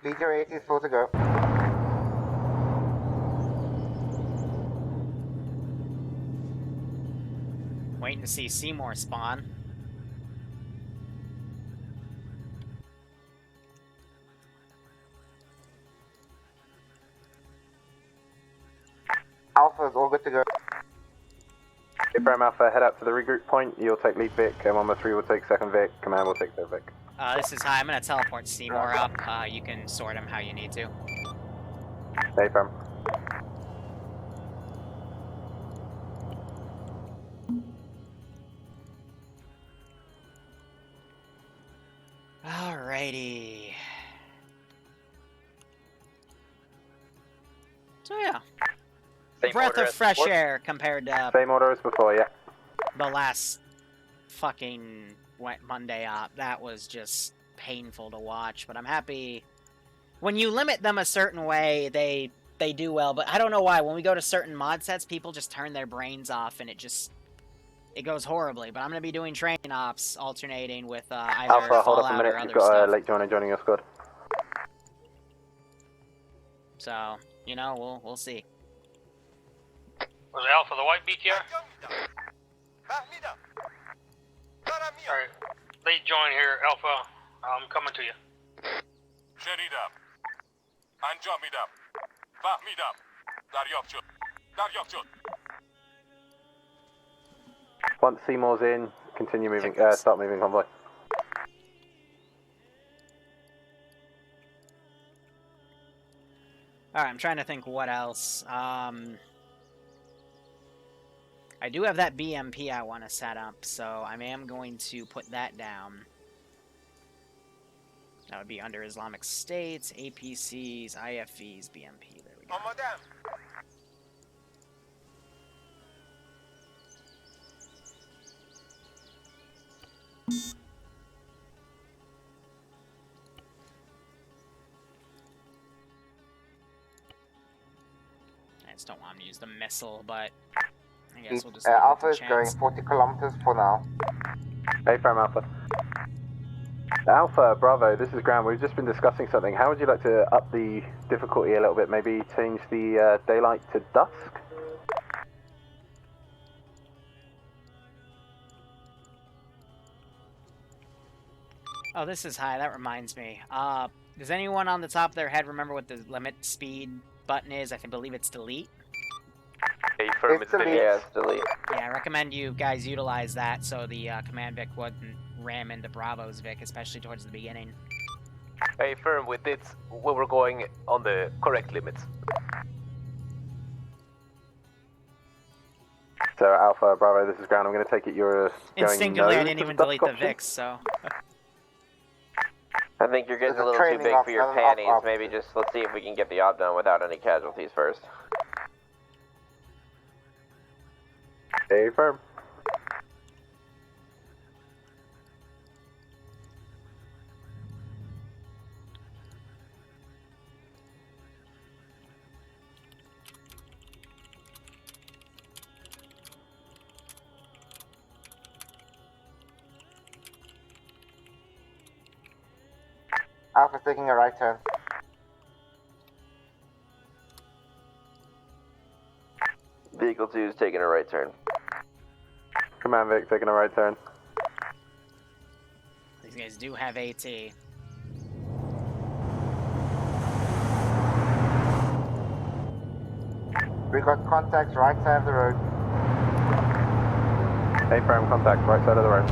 Leader 8 is full to go. Waiting to see Seymour spawn. Alpha is all good to go. Abraham Alpha, head out to the regroup point. You'll take lead Vic. Mama 3 will take second Vic. Command will take third Vic. This is high. I'm gonna teleport Seymour up. You can sort him how you need to. Abraham. Alrighty. So yeah. Same Breath order of as fresh before? air compared to Same order as before, yeah. the last fucking Monday op. That was just painful to watch, but I'm happy. When you limit them a certain way, they do well, but I don't know why. When we go to certain mod sets, people just turn their brains off, and it goes horribly. But I'm going to be doing training ops, alternating with either Alpha, hold up a Fallout minute. or You've other got a stuff. late joiner joining your squad. So, you know, we'll see. Was it Alpha the white BTR? Alright, late join here, Alpha. I'm coming to you. شنیدم. انجام میدم. فهمیدم. دریافت شد. دریافت شد. Once Seymour's in, continue moving. Start moving convoy. Alright, I'm trying to think what else. I do have that BMP I want to set up, so I am going to put that down. That would be under Islamic States, APCs, IFVs, BMP. There we go. I just don't want him to use the missile, but I guess we'll just leave it Alpha with is the going chance. 40 kilometers for now. Abraham Alpha. Alpha, Bravo, this is Graham. We've just been discussing something. How would you like to up the difficulty a little bit? Maybe change the daylight to dusk? Oh, this is high. That reminds me. Does anyone on the top of their head remember what the limit speed button is? I believe it's delete. Affirm It's it's delete. delete. Yeah, it's delete. Yeah, I recommend you guys utilize that so the command Vic wouldn't ram into Bravo's Vic, especially towards the beginning. Affirm with it, we were going on the correct limits. So Alpha, Bravo, this is Ground. I'm going to take it you're going Instinctively, I no didn't to even the delete dusk the option? Vics, so... I think you're getting There's a a little too training big for your option, panties. off. Maybe just let's see if we can get the op done without any casualties first. Affirm. Alpha's taking a right turn. Vehicle 2 is taking a right turn. Command Vic taking a right turn. These guys do have AT. We got contacts right side of the road. Affirm, contact, right side of the road.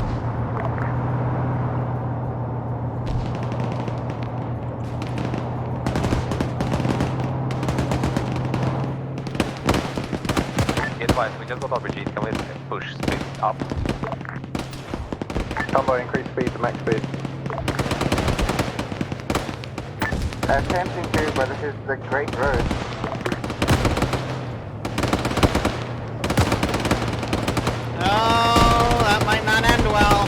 Advice, we just got RPGs, can we push speed up? Convoy, increase speed to max speed. Attempting to, but this is the Great Road. Oh, that might not end well.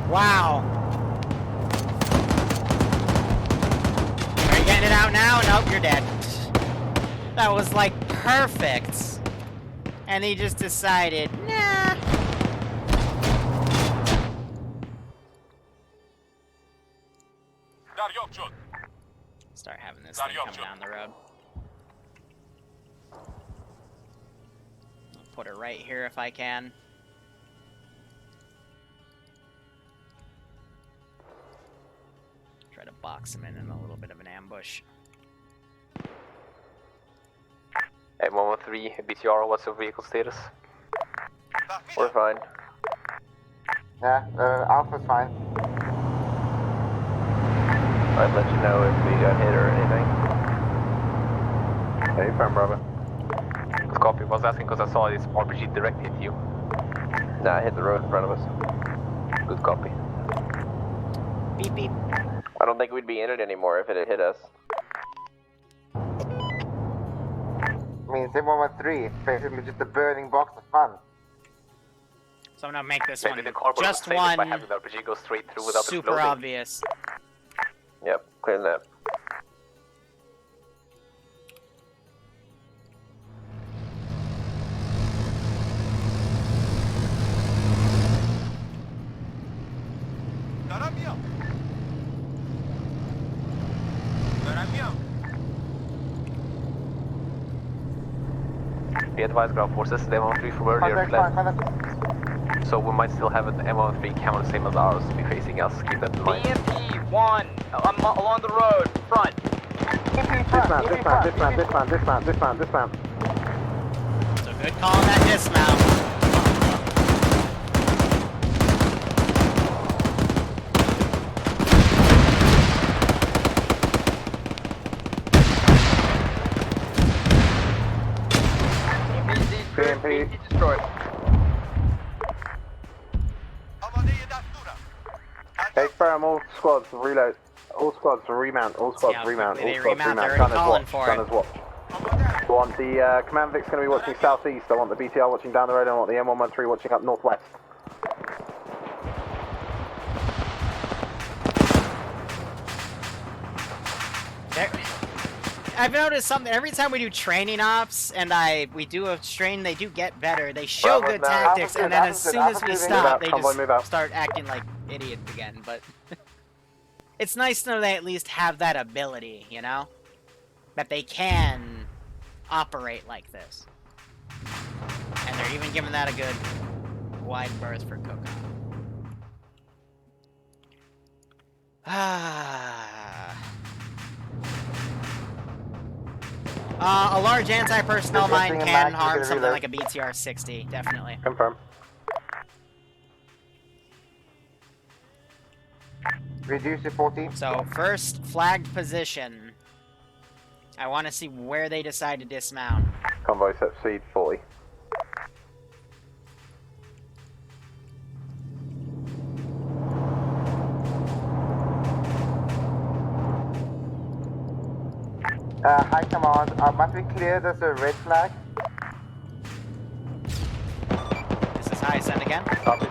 Wow. Are you getting it out now? Nope, you're dead. That was like perfect. And he just decided, nah. Start having this thing come down the road. I'll put it right here if I can. Try to box him in a little bit of an ambush. Hey, 113, BTR, what's your vehicle status? We're fine. Yeah, Alpha's fine. I'd let you know if we got hit or anything. Hey, firm, brother. Good copy. Was asking because I saw this RPG directly hit you. Nah, hit the road in front of us. Good copy. Beep beep. I don't think we'd be in it anymore if it had hit us. I mean, same 113. It's basically just a burning box of fun. So I'm gonna make this Maybe one the cardboard just was saved by one having the RPG go straight through without super exploding. obvious. Yep, clear that. Be advised, ground forces, the M13 from earlier Contact, fled. contact. So we might still have an M13 camera same as ours to be facing us. Keep that in mind. BMP 1 along the road, front. Dismount. So good call on that dismount. BMP. Destroyed. Hey, firm, all squads, reload. All squads, remount. All squads, how remount. quickly All they squads, remount. They're remount. already calling for it. Gunners watch. I want the command Vic's going to be watching southeast. I want the BTR watching down the road. I want the M113 watching up northwest. I've noticed something every time we do training ops and we do a strain, they do get better. They show Bravo, good now. tactics, and then as soon as we stop, they Convoy, move out. just start acting like idiots again. But it's nice to know they at least have that ability, you know, that they can operate like this, and they're even giving that a good wide berth for cook-on. A large anti-personnel mine can harm something like a BTR-60, definitely. Confirm. Reduce to 40. So, first flagged position. I want to see where they decide to dismount. Convoy set speed 40. High command, must we clear this red flag? This is high, send again. Copy,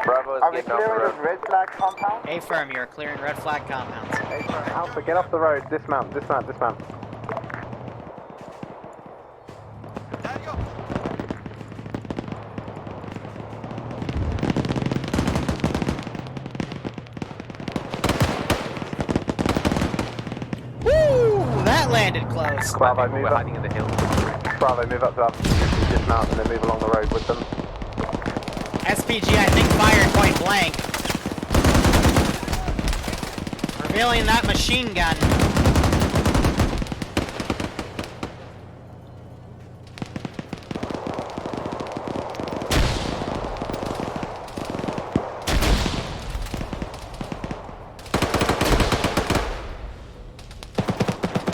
Bravo is Are we getting off the clearing road. this red flag compound? A firm, you're clearing red flag compounds. Hey, firm, Alpha, get off the road. Dismount. Woo! That landed close. Bravo, We're move up. hiding in the hills. Bravo, move up to us. Dismount and then move along the road with them. SPG, I think, fired point blank. Revealing that machine gun.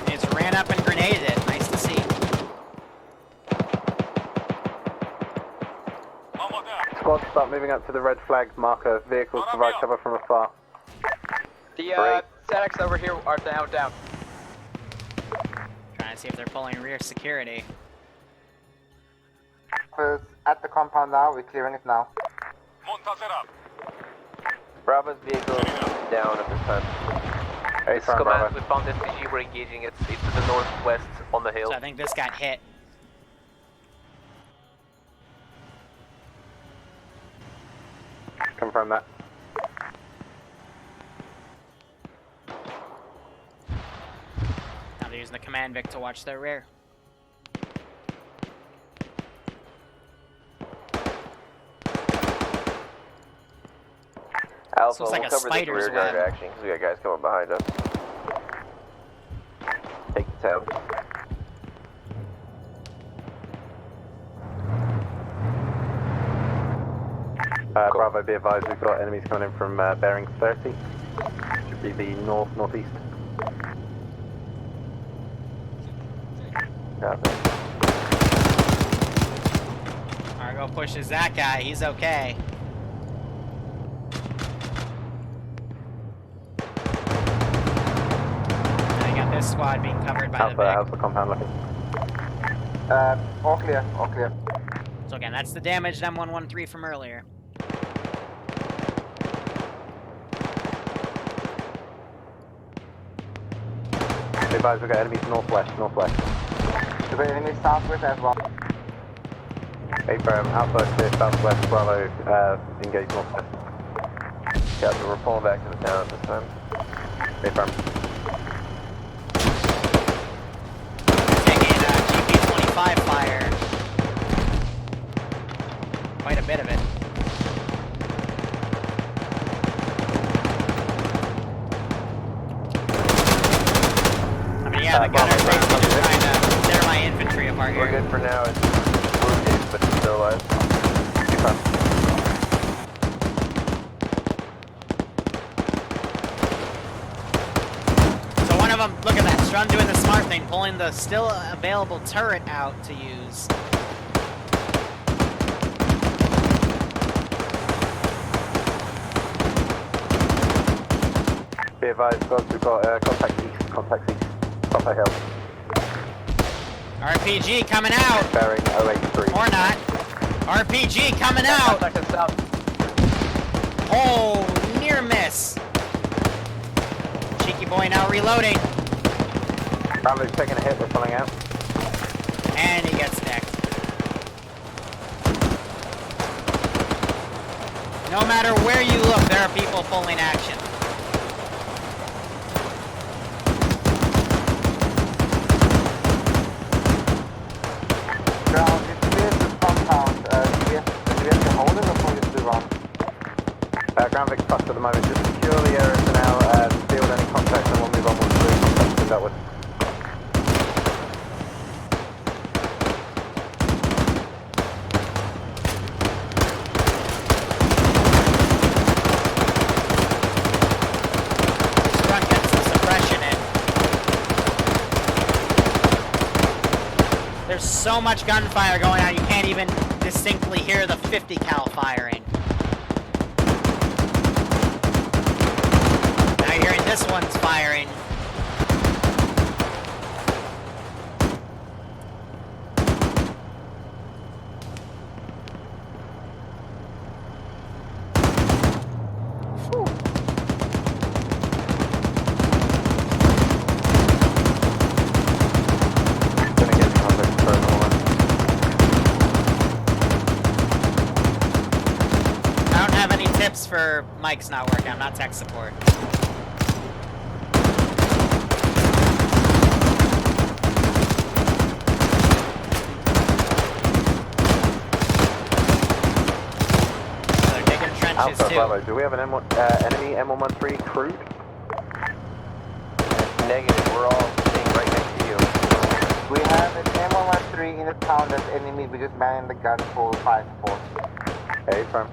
It's ran up and grenaded it. Nice to see. One more down. Squad, start moving up to the red flag marker. Vehicles provide cover from afar. The statics over here are down. Trying to see if they're pulling rear security. First, at the compound now, we're clearing it now. Montazer up. Bravo's vehicle down at this time. Hey, This is Farm command. Bravo. We found SPG. We're engaging it. It's to the northwest on the hill. So I think this got hit. Confirm that. Now they're using the command Vic to watch their rear. Alpha, looks like we'll a cover this spider's rear guard web. action because we got guys coming behind us. Take the town. Bravo, be advised, we've got enemies coming in from bearing 30. Should be the northeast. Argo pushes that guy. He's okay. I got this squad being covered by the Vic. How's the compound looking? All clear, all clear. So again, that's the damaged M113 from earlier. Be advised, we've got enemies northwest. There's an enemy southwest as well. Hey, firm, Alpha clear southwest, Bravo, engage northwest. Yeah, so we're pulling back to the town this time. Hey, firm. Taking GP25 fire. Quite a bit of it. I mean, yeah, the gunners basically just trying to tear my infantry apart We're here. good for now. It's wounded, but it's still alive. So one of them, look at that, Strun doing the smart thing, pulling the still available turret out to use. Be advised, folks, we've got contact east. Contact hill. RPG coming out! Bearing 083. Or not. RPG coming out! Contact us south. Oh, near miss. Cheeky boy now reloading. Bravo's taking a hit, we're pulling out. And he gets decked. No matter where you look, there are people pulling action. Ground, it's clear to compound. Do we have to hold it or pull it to run? Ground Vic's fucked at the moment, just secure the area for now, deal with any contacts and we'll move on with the contacts with that one. Strun gets the suppression in. There's so much gunfire going on, you can't even distinctly hear the 50 cal firing. Now you're hearing this one's firing. Gonna get contact for another one. I don't have any tips for Mike's not working. I'm not tech support. So they're digging trenches Alpha, too. Bravo, do we have an enemy M113 crewed? Negative, we're all staying right next to you. We have an M113 in the town that's enemy. We just manning the gun for 5-4. Hey, firm.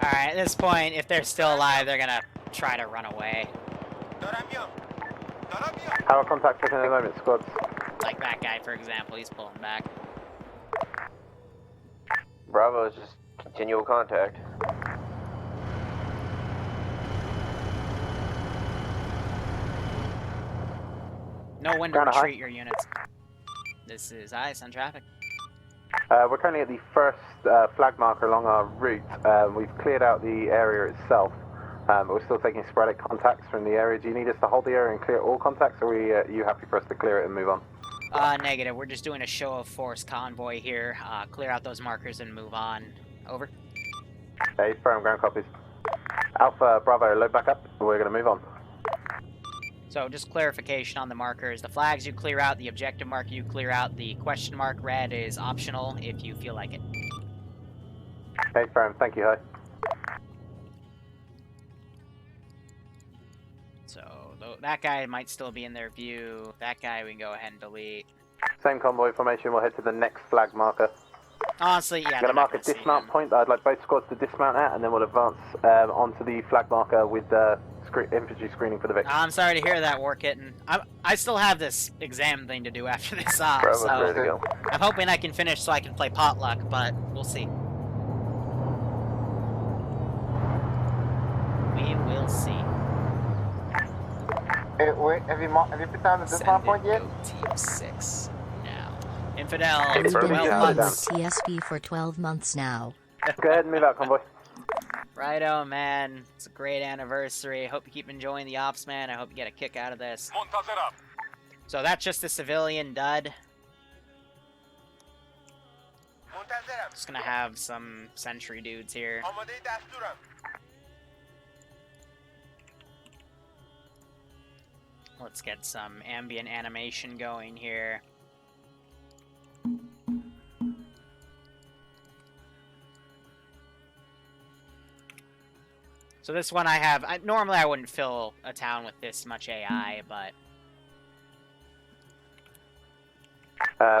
Alright, at this point, if they're still alive, they're gonna try to run away. How are contacts looking at the moment, squads? Like that guy, for example, he's pulling back. Bravo is just continual contact. No when to Ground a high. retreat your units. This is Ice on traffic. We're currently at the first flag marker along our route. We've cleared out the area itself, but we're still taking sporadic contacts from the area. Do you need us to hold the area and clear all contacts, or are you happy for us to clear it and move on? Negative. We're just doing a show of force convoy here. Clear out those markers and move on. Over. Hey, firm ground copies. Alpha Bravo, load back up. We're going to move on. So just clarification on the markers. The flags you clear out, the objective marker you clear out, the question mark red is optional if you feel like it. Hey, firm. Thank you, hi. So that guy might still be in their view. That guy we can go ahead and delete. Same convoy formation. We'll head to the next flag marker. Honestly, yeah. I'm going to mark a dismount point that I'd like both squads to dismount at, and then we'll advance onto the flag marker with infantry screening for the victim. I'm sorry to hear that, War Kitten. I still have this exam thing to do after this op, Bravo's so ready to go. I'm hoping I can finish so I can play potluck, but we'll see. We will see. Hey, wait, have you put down the dismount point yet? Team 6 now. Infidel, We've been 12 months. TSB for 12 months now. Go ahead and move out, convoy. Righto, man. It's a great anniversary. Hope you keep enjoying the ops, man. I hope you get a kick out of this. Montazera. So that's just a civilian dud. Just gonna have some sentry dudes here. Let's get some ambient animation going here. So this one I have... normally I wouldn't fill a town with this much AI, but...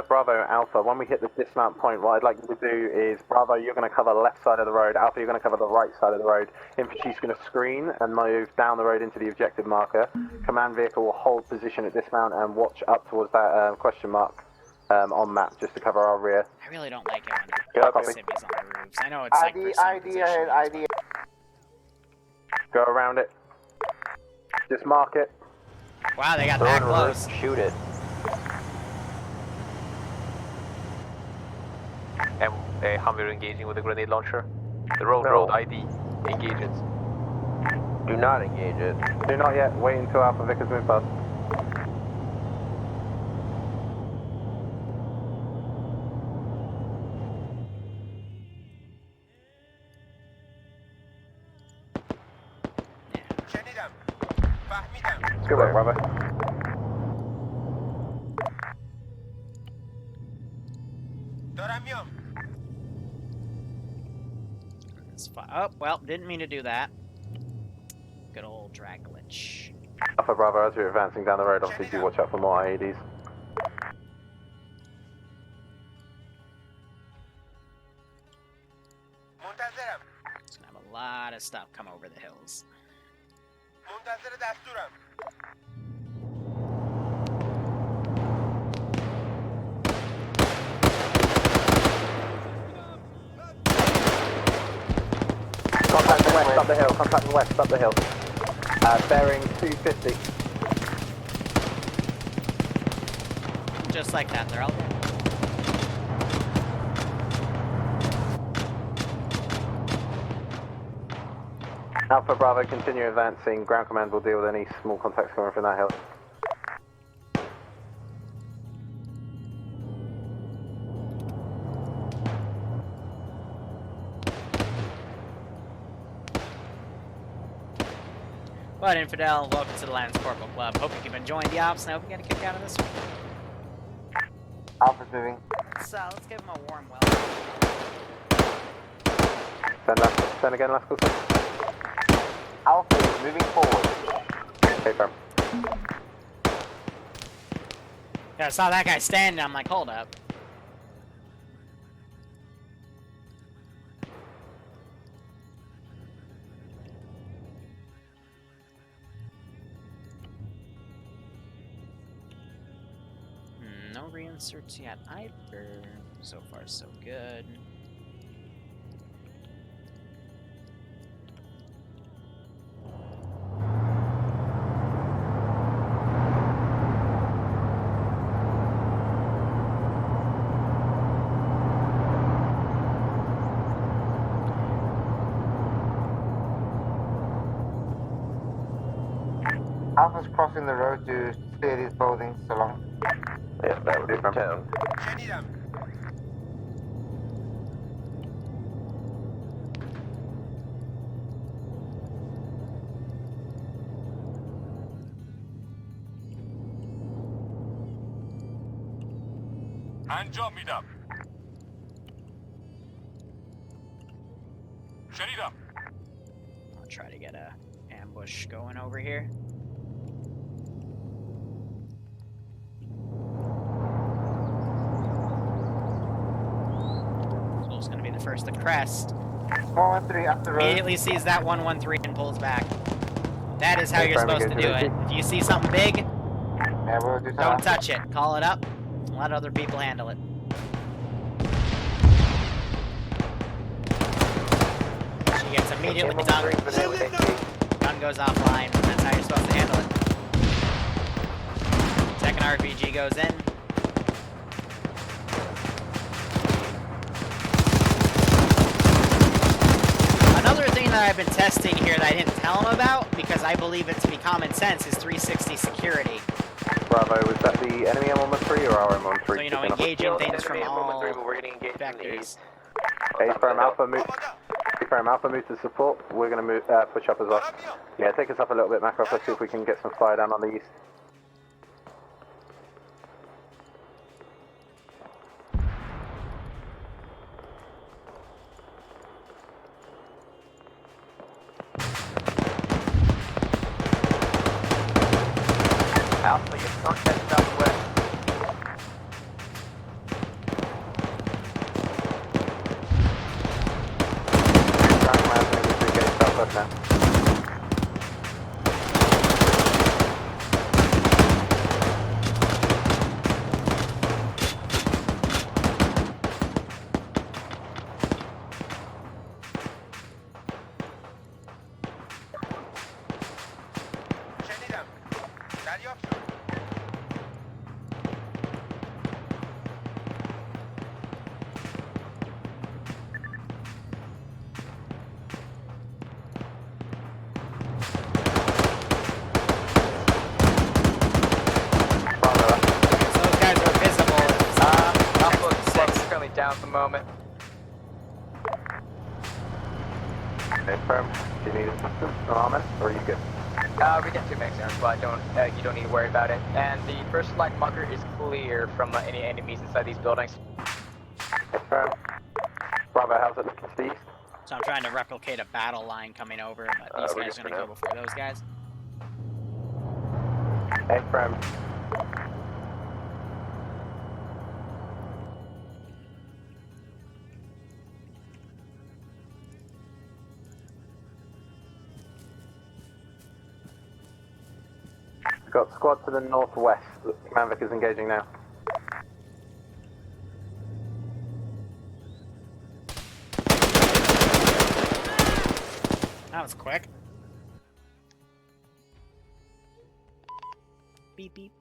Bravo, Alpha, when we hit the dismount point, what I'd like you to do is, Bravo, you're going to cover the left side of the road, Alpha, you're going to cover the right side of the road, infantry's going to screen and move down the road into the objective marker, command vehicle will hold position at dismount and watch up towards that question mark on map, just to cover our rear. I really don't like it Go, when copy. civvies on the roofs. I know it's like for some ID ahead, positions, ID. Go around it, just mark it. but- Wow, they got Throw that it in close. reverse, shoot it. And a Hummer engaging with a grenade launcher. The road ID. Engage it. Do not engage it. Do not yet, wait until Alpha Vickers move past. Good work, Bravo. Oh, well, didn't mean to do that. Good old drag glitch. Alpha Bravo, as you're advancing down the road, obviously do watch out for more IEDs. It's gonna have a lot of stuff come over the hills. Contacting west, up the hill, contacting west, up the hill. Bearing 250. Just like that, they're out there. Alpha Bravo, continue advancing. Ground command will deal with any small contacts coming from that hill. But Infidel, welcome to the Lance Corporal Club. Hope you keep enjoying the ops, and I hope you get a kick out of this one. Alpha's moving. Let's give him a warm welcome. Send again, last call. Alpha is moving forward. Okay, firm. Yeah, I saw that guy standing, I'm like, hold up. No reinserts yet either. So far, so good. Alpha's crossing the road to clear these buildings so long. Yeah, that would be from town. Hand job meet up. Set it up. I'll try to get a ambush going over here. Soul's gonna be the first to crest. 413 up the road. Immediately sees that 113 and pulls back. That is how Hey, you're Prime, supposed to do engage it. If you see something big, Yeah, we'll do don't touch it. Call it up. And let other people handle it. She gets immediately dunked. Gun goes offline. That's how you're supposed to handle it. Second RPG goes in. Another thing that I've been testing here that I didn't tell him about, because I believe it to be common sense, is 360 security. Bravo, was that the enemy M113 or our M113? So, you know, engaging things from all We're getting engaged from the vectors. east. A-Firm Alpha move. A-Firm Alpha move to support. We're going to move, push up as well. Yeah, take us up a little bit, Macross. Let's see if we can get some fire down on the east. Alpha, you're front head southwest. So those guys are visible. Alpha is currently down at the moment. A-Firm, do you need assistance or armor, or are you good? We get 2 max arms, but you don't need to worry about it. And the first line marker is clear from any enemies inside these buildings. A-Firm. Bravo, how's it looking to the east? So I'm trying to replicate a battle line coming over, but these we're guys are good going to for go before those guys. A-Firm. We've got squad to the northwest. Command Vic is engaging now. That was quick. Beep beep.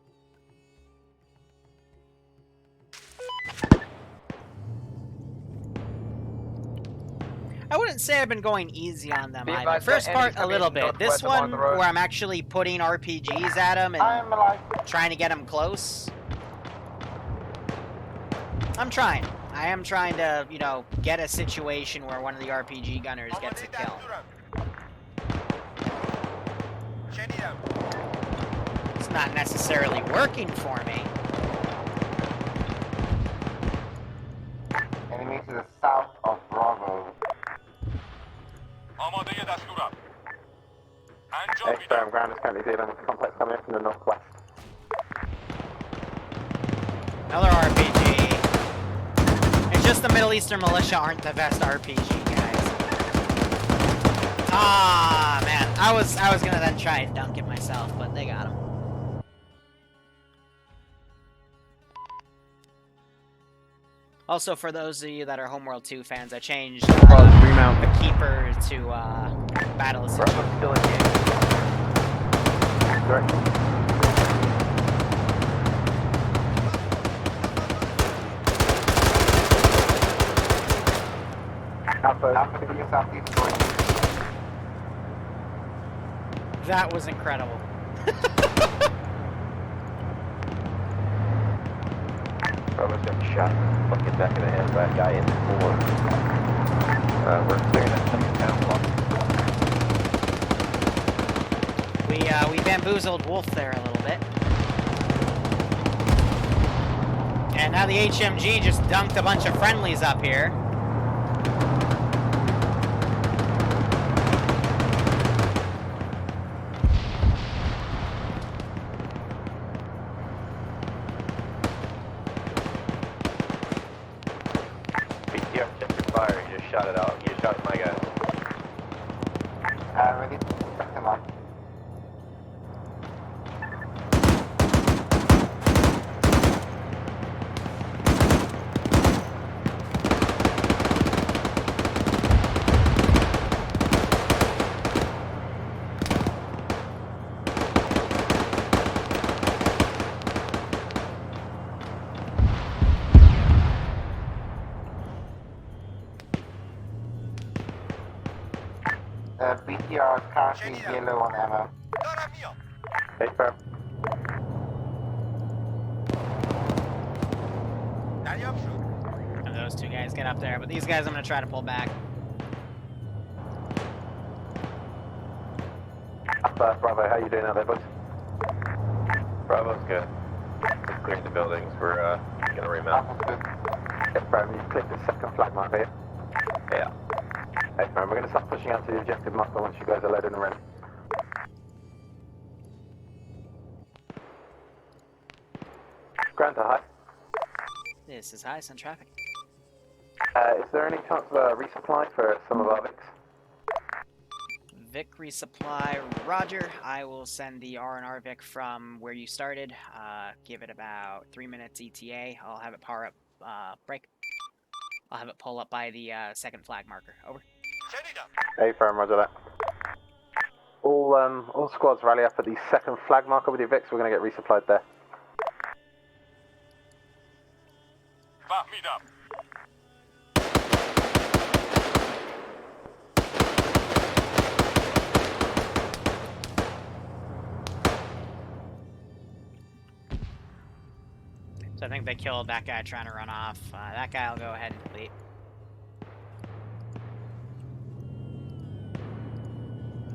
I wouldn't say I've been going easy on them Be either. advised First that part enemies a little coming bit. This northwest along one the road. where I'm actually putting RPGs at them and I'm like, trying to get them close. I'm trying. I am trying to, you know, get a situation where one of the RPG gunners gets a kill. It's not necessarily working for me. enemy to the south of Bravo. آماده دستورم. انجام میدم. A-Firm, ground is currently dealing with complex coming in from the northwest. Another RPG. It's just the Middle Eastern militia aren't the best RPG guys. Ah man, I was gonna then try and dunk it myself, but they got him. Also, for those of you that are Homeworld 2 fans, I changed the Keeper to Battle Assist. Bravo's still engaged. Correct. Alpha to the southeast going. That was incredible. Bravo's got shot in the fucking back of the head by a guy in the floor. We're clearing that second town block. We bamboozled Wolf there a little bit. And now the HMG just dunked a bunch of friendlies up here. PTR, check your fire. You just shot it out. You just shot at my guy. Ready? Come on. BTR is currently yellow on ammo. Hey, firm. And those two guys get up there, but these guys I'm gonna try to pull back. Bravo, how you doing out there, boys? Bravo's good. Just clearing the buildings. We're gonna remount. Hey, firm, you've clicked the second flag mark here. Yeah. Hey, firm, we're going to start pushing out to the objective marker once you guys are loaded and ready. Granta, hi. This is high sun traffic. Is there any chance of a resupply for some of our Vics? Vic resupply, roger. I will send the R&R Vic from where you started. Give it about 3 minutes ETA. I'll have it power up, break. I'll have it pull up by the second flag marker. Over. Hey, firm, roger that. All squads rally up at the second flag marker with your Vics. We're going to get resupplied there. Back me up. So I think they killed that guy trying to run off. That guy I'll go ahead and delete.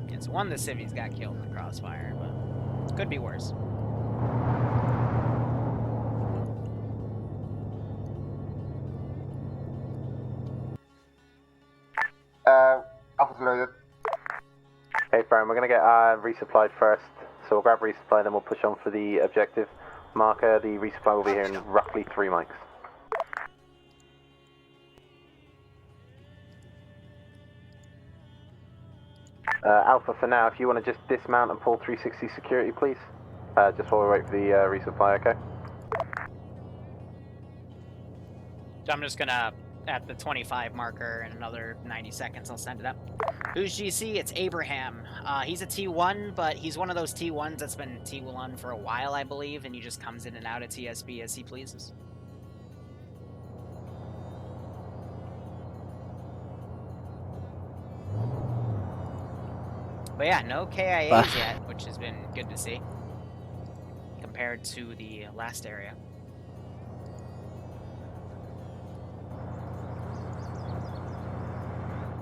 It's one of the civvies got killed in the crossfire, but it could be worse. Alpha's loaded. Hey, firm, we're going to get resupplied first. So we'll grab resupply, then we'll push on for the objective marker. The resupply will be here in roughly 3 mics. Alpha, for now, if you want to just dismount and pull 360 security, please. Just while we wait for the resupply, okay? So I'm just gonna, at the 25 marker in another 90 seconds, I'll send it up. Who's GC? It's Abraham. He's a T1, but he's one of those T1s that's been T1 for a while, I believe, and he just comes in and out of TSB as he pleases. But yeah, no KIAs yet, which has been good to see, compared to the last area.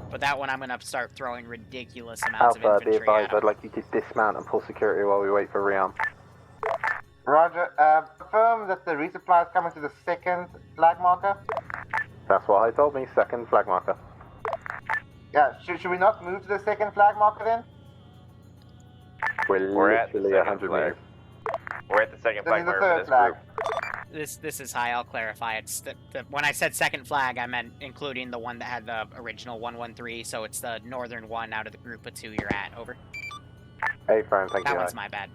But that one I'm going to start throwing ridiculous amounts of Alpha, be infantry advised, at him. I'd like you to dismount and pull security while we wait for rearm. Roger. Confirm that the resupply is coming to the second flag marker. That's what I told me, second flag marker. Yeah, should we not move to the second flag marker then? We're at the literally second 100 flag. meters. We're at the second Then flag in the marker for third this flag. group. This is high, I'll clarify. It's when I said second flag, I meant including the one that had the original 113, so it's the northern one out of the group of 2 you're at. Over. Hey, firm, thank you. That one's my bad.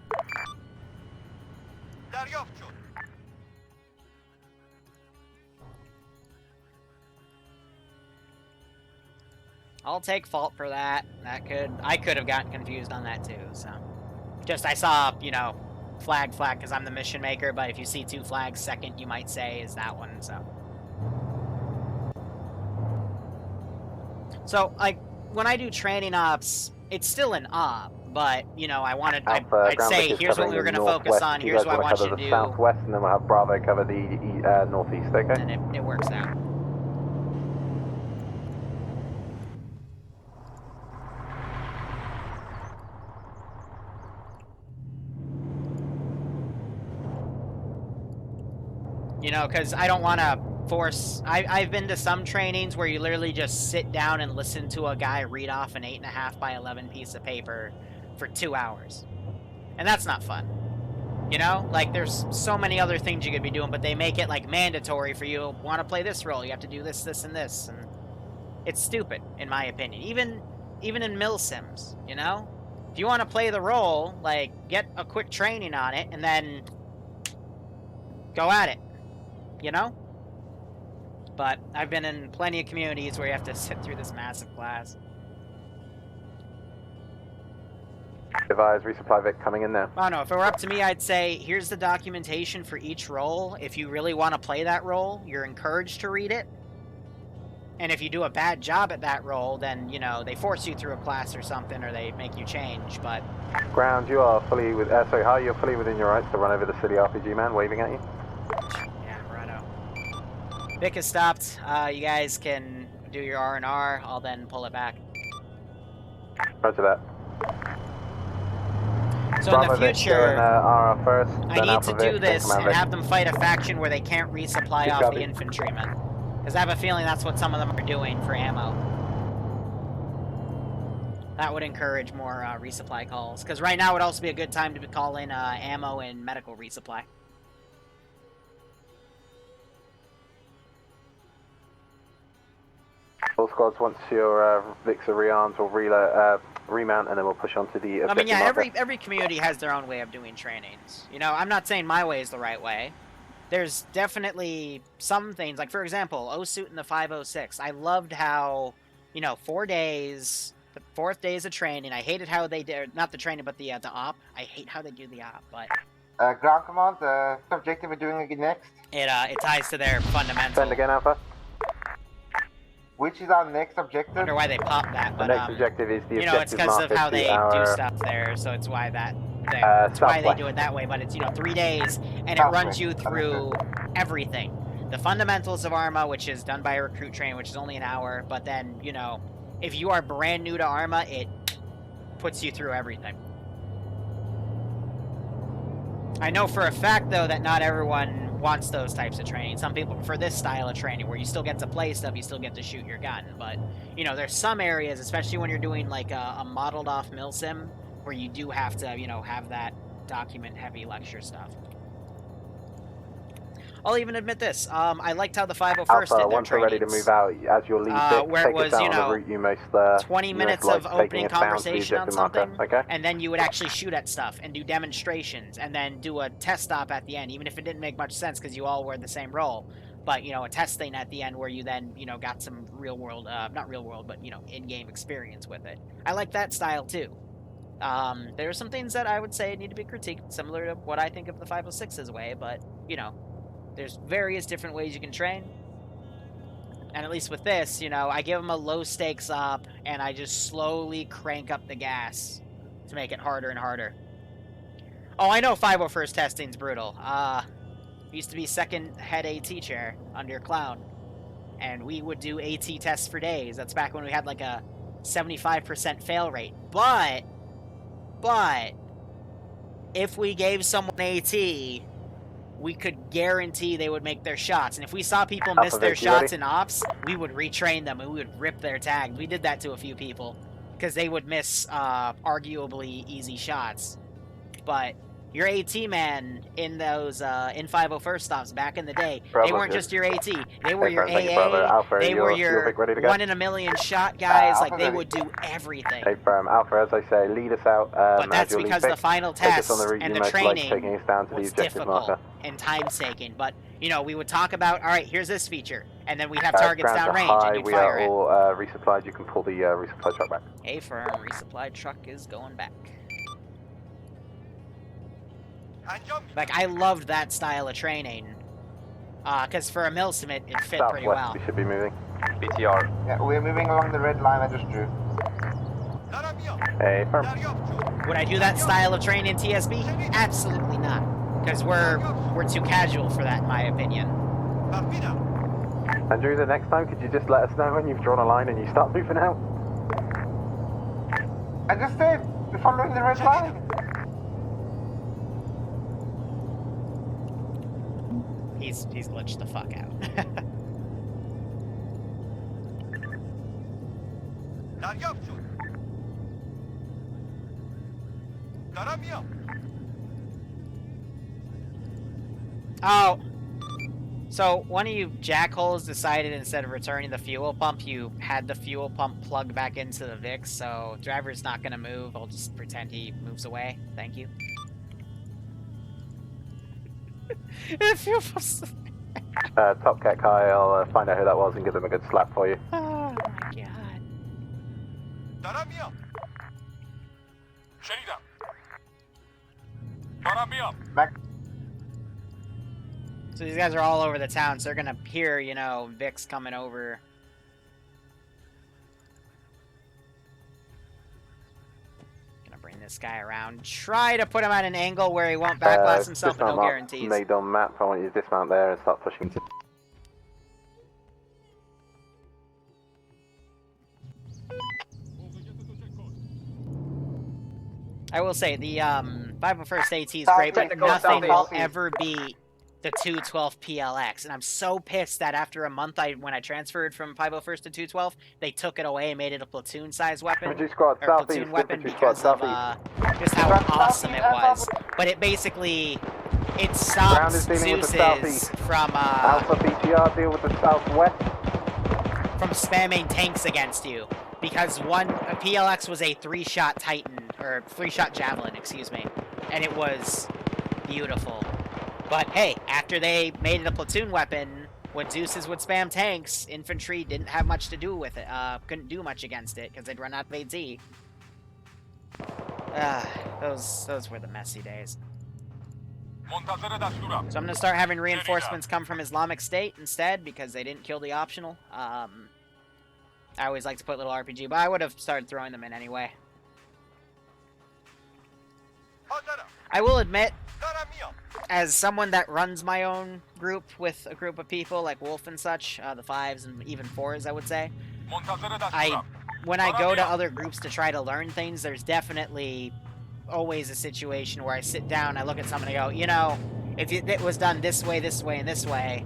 I'll take fault for that. I could have gotten confused on that too, so. Just, I saw, you know, flag, because I'm the mission maker, but if you see 2 flags, second, you might say, is that one, so. So, like, when I do training ops, it's still an op, but, you know, I wanted, Alpha, I'd ground say, Vic is here's what we were covering going the to focus northwest. on, You here's guys what I wanna want you cover to the do, southwest, and then we'll have Bravo cover the northeast, okay? and it works out. You know, because I don't want to force... I've been to some trainings where you literally just sit down and listen to a guy read off an 8.5 by 11 piece of paper for 2 hours. And that's not fun. You know? Like, there's so many other things you could be doing, but they make it, like, mandatory for you. Want to play this role, you have to do this, this, and this. And it's stupid, in my opinion. Even in mill sims, you know? If you want to play the role, like, get a quick training on it, and then go at it. You know? But I've been in plenty of communities where you have to sit through this massive class. Advise, resupply Vic coming in now. I don't know, if it were up to me, I'd say, here's the documentation for each role. If you really want to play that role, you're encouraged to read it. And if you do a bad job at that role, then, you know, they force you through a class or something, or they make you change, but... Ground, you are fully with... sorry, hi, you're fully within your rights to run over the city RPG man, waving at you. Yeah, righto. Vic has stopped. You guys can do your R&R. I'll then pull it back. Roger that. So Bravo in the Vic, future, going, RR first, I then need Alpha to Vic, do then this Command and Vic. have them fight a faction where they can't resupply Good off copy. the infantrymen. Because I have a feeling that's what some of them are doing for ammo. That would encourage more resupply calls. Because right now would also be a good time to call in ammo and medical resupply. All squads, once your Vics are rearmed, will remount, and then we'll push on to the objective I mean, yeah, marker. every community has their own way of doing trainings. You know, I'm not saying my way is the right way. There's definitely some things, like, for example, O-Suit and the 506. I loved how, you know, 4 days, the 4th day is a training. I hated how they did, not the training, but the op. I hate how they do the op, but... Ground command, objective we're doing again next. It ties to their fundamental. Send again, Alpha. Which is our next I objective? wonder why they popped that, but, The next objective is the you know, it's objective because marker of how to they our, do stuff there, so it's why that's why they southwest. do it that way, but it's, you know, 3 days, and it Southwest, runs you through everything. The fundamentals of Arma, which is done by a recruit train, which is only an hour, but then, you know, if you are brand new to Arma, it puts you through everything. I know for a fact, though, that not everyone wants those types of training. Some people prefer this style of training, where you still get to play stuff, you still get to shoot your gun, but, you know, there's some areas, especially when you're doing, like, a modeled-off milsim, where you do have to, you know, have that document-heavy lecture stuff. I'll even admit this. I liked how the 501st Alpha, did their once we're ready to trainings. move out, as your lead Vic, Where take it was, us out you on know, the route you most, 20 you minutes most of like, taking opening us down to the conversation on objective marker, something, okay? and then you would actually shoot at stuff and do demonstrations, and then do a test stop at the end, even if it didn't make much sense because you all were the same role. But, you know, a test thing at the end where you then, you know, got some real world, not real world, but, you know, in-game experience with it. I like that style, too. There are some things that I would say need to be critiqued, similar to what I think of the 506's way, but, you know, there's various different ways you can train. And at least with this, you know, I give them a low stakes op, and I just slowly crank up the gas to make it harder and harder. Oh, I know 501st testing's brutal. Used to be second head AT chair under Clown, and we would do AT tests for days. That's back when we had like a 75% fail rate. But if we gave someone AT, we could guarantee they would make their shots. And if we saw people miss Alpha their Vic, you shots ready? in ops, we would retrain them and we would rip their tags. We did that to a few people because they would miss arguably easy shots. But your AT man in those in 501st stops back in the day, Bravo, they weren't good. just your AT. They were Hey, your Fran, thank you, Bravo. AA. Alpha, They were you're your Vic ready to go? 1 in a million shot guys. Like Alpha they ready. would do everything. Hey, Alpha, as I say, lead us out. But that's as your lead because Vic. the final Take us test on the route and you the most like, training taking us down to the was objective difficult marker. and time-taking. But, you know, we would talk about, all right, here's this feature. And then we'd have Ground targets to downrange high, and you'd we fire are it. all resupplied. You can pull the resupply truck back. A firm resupply truck is going back. Like, I loved that style of training. Because for a milsim, it fit Southwest, pretty well. we should be moving. BTR. Yeah, we're moving along the red line I just drew. Hey, firm. Would I do that style of training in TSB? Absolutely not. Because we're too casual for that, in my opinion. Andrew, the next time, could you just let us know when you've drawn a line and you start moving out? I just did. We're following the red line. He's glitched the fuck out. Oh. So, one of you jackholes decided instead of returning the fuel pump, you had the fuel pump plug back into the VIX, so driver's not gonna move. I'll just pretend he moves away. Thank you. Fuel pump's... Top Cat Kai, I'll find out who that was and give them a good slap for you. Oh my god. شنیدم. دارم میام. So these guys are all over the town, so they're gonna hear, you know, Vic's coming over. Gonna bring this guy around. Try to put him at an angle where he won't backlash himself, but no guarantees. Made on map, I want you to dismount there and start pushing to... I will say, the 501st AT is great, but nothing will ever beat the 212 PLX. And I'm so pissed that after a month, when I transferred from 501st to 212, they took it away and made it a platoon-size weapon. Infantry squad Or southeast, platoon weapon infantry because squad of southeast. just how awesome it was. But it basically, it stops Zeus's from Alpha BTR, deal with the southwest. from spamming tanks against you. Because a PLX was a 3-shot Titan, or 3-shot Javelin, excuse me. And it was beautiful. But hey, after they made it a platoon weapon, when Zeus's would spam tanks, infantry didn't have much to do with it. Couldn't do much against it, because they'd run out of AT. Those were the messy days. منتظر دستورم. So I'm going to start having reinforcements come from Islamic State instead, because they didn't kill the optional. I always like to put little RPG, but I would have started throwing them in anyway. I will admit, as someone that runs my own group with a group of people, like Wolf and such, the 5s and even 4s, I would say, when I go to other groups to try to learn things, there's definitely always a situation where I sit down, I look at someone and I go, you know, if it was done this way, and this way,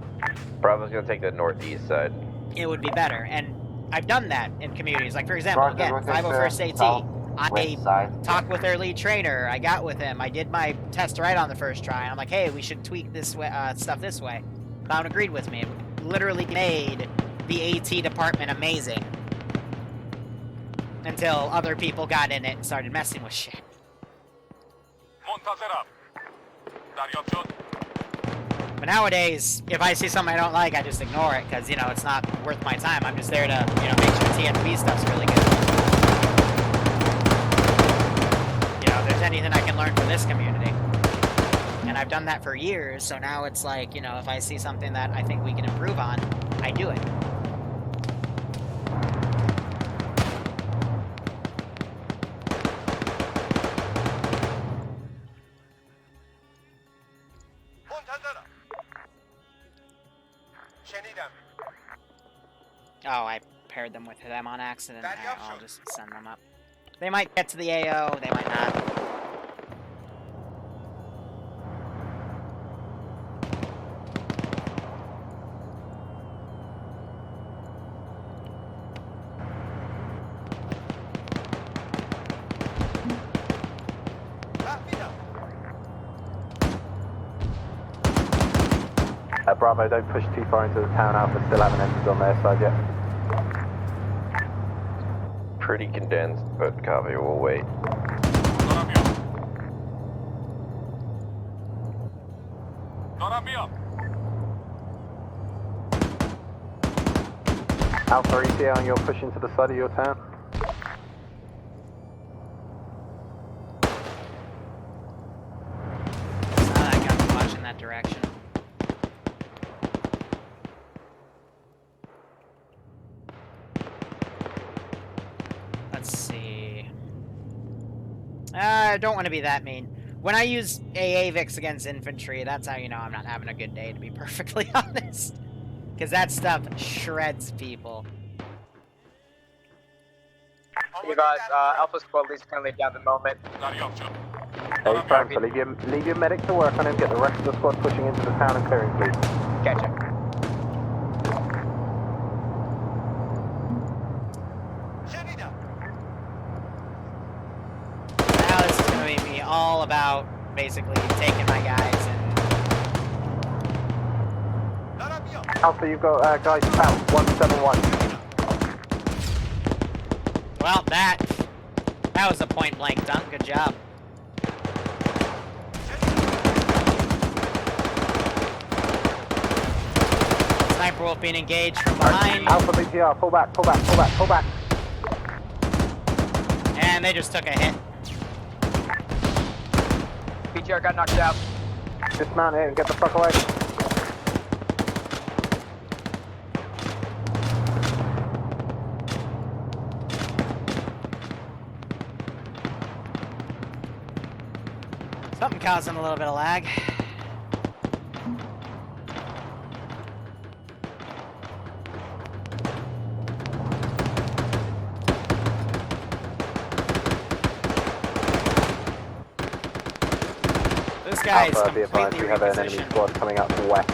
Bravo's gonna take the northeast side. it would be better. And I've done that in communities. Like, for example, again, 501st AT. I talked with their lead trainer. I got with him. I did my test right on the first try. And I'm like, hey, we should tweak this way, stuff this way. Clown agreed with me. It literally made the AT department amazing. Until other people got in it and started messing with shit. But nowadays, if I see something I don't like, I just ignore it, because, you know, it's not worth my time. I'm just there to, you know, make sure TFB stuff's really good. You know, if there's anything I can learn from this community. And I've done that for years, so now it's like, you know, if I see something that I think we can improve on, I do it. Oh, I paired them with them on accident. I'll just send them up. They might get to the AO, they might not. Bravo, don't push too far into the town. Alpha still haven't entered on their side yet. Pretty condensed, but copy, we'll wait. Alpha ETA on your push into the side of your town. It's not that got me much in that direction. Let's see. I don't want to be that mean. When I use AA Vix against infantry, that's how you know I'm not having a good day, to be perfectly honest. Because that stuff shreds people. You guys, Alpha Squad leads currently down the moment. Hey, firm, so leave your medic to work on him, get the rest of the squad pushing into the town and clearing, please. Catch it. Now this is going to be me all about basically taking my guys and... Alpha, you've got guys south, 171. Well, that was a point-blank dunk. Good job. Sniper Wolf being engaged from behind. Alpha BTR, pull back, pull back, pull back, pull back. And they just took a hit. BTR got knocked out. Dismount it and get the fuck away. Something causing a little bit of lag. This guy's Alpha, be advised, completely we have an enemy repositioned. squad coming up from west.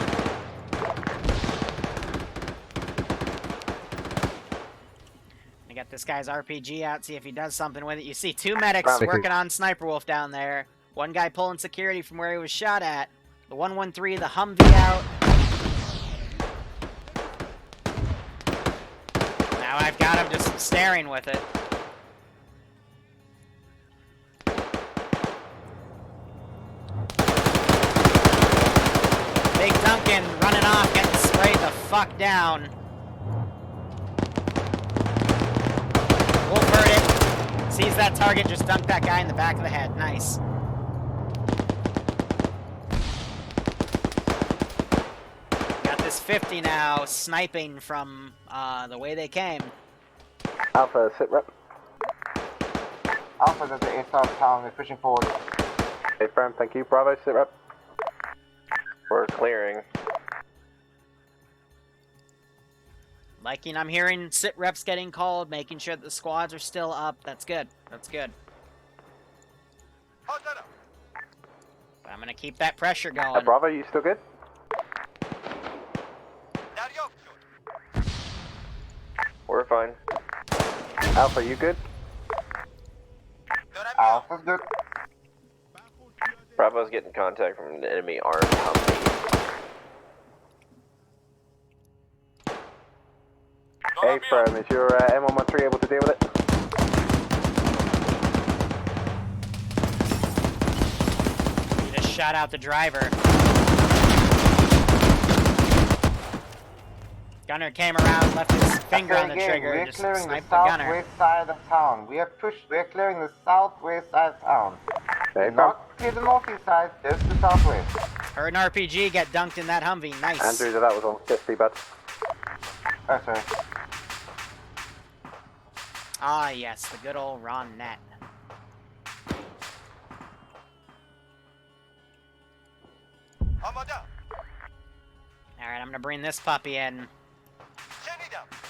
I got this guy's RPG out, see if he does something with it. You see two medics Round working on Sniper Wolf down there. One guy pulling security from where he was shot at. The 113, the Humvee out. Now I've got him just staring with it. Big Duncan running off, getting sprayed the fuck down. Wolf heard it. Sees that target, just dunked that guy in the back of the head. Nice. Got this 50 now, sniping from the way they came. Alpha, sit rep. Alpha's at the east side of town. They're pushing forward. Hey, firm, thank you. Bravo, sit rep. We're clearing. Liking, I'm hearing sit reps getting called, making sure that the squads are still up. That's good. That's good. But I'm gonna keep that pressure going. Bravo, you still good? We're fine. Alpha, you good? Alpha's good. Bravo's getting contact from an enemy armed Humvee. Hey, firm, is your M113 able to deal with it? He just shot out the driver. Gunner came around, left his finger on the trigger, We're and just clearing the sniped the gunner. southwest side of town. We're clearing the southwest side of town. Hey, firm. Not clear the northeast side, just the southwest. Heard an RPG get dunked in that Humvee. Nice. Andrew, that was on 50, bud. Oh, sorry. Ah, yes, the good old Ron Net. Alright, I'm gonna bring this puppy in.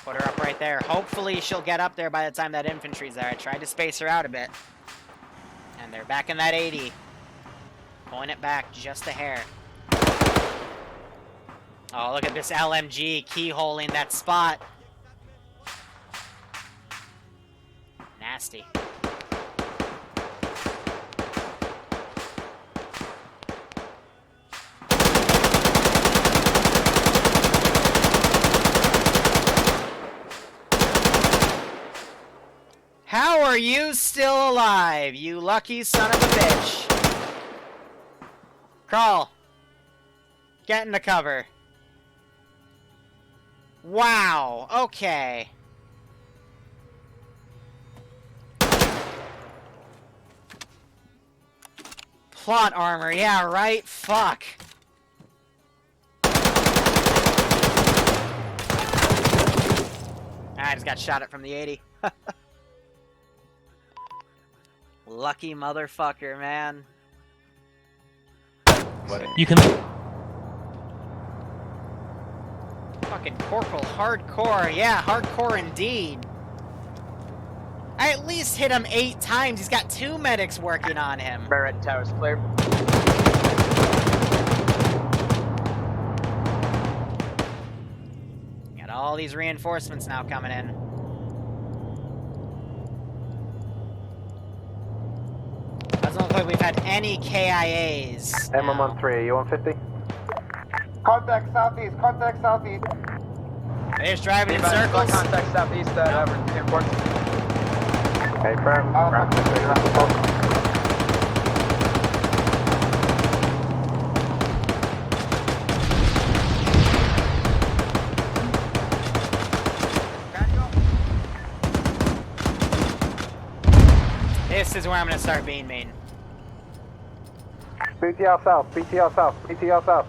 Put her up right there. Hopefully she'll get up there by the time that infantry's there. I tried to space her out a bit. And they're back in that 80. Pulling it back just a hair. Oh, look at this LMG keyholing that spot. Nasty. How are you still alive, you lucky son of a bitch? Crawl. Get into cover. Wow, okay. Plot armor, yeah, right? Fuck. I just got shot at from the 80. Lucky motherfucker, man. You can. Fucking Corporal hardcore. Yeah, hardcore indeed. I at least hit him 8 times. He's got 2 medics working on him. Merit Tower's clear. Got all these reinforcements now coming in. Doesn't look like we've had any KIAs. M113, are you on 50? Contact southeast, contact southeast. They're just driving in Advise, circles. Contact southeast, reinforced. Okay, firm. Ground support. This is where I'm gonna start being mean. BTR south, BTR south, BTR south.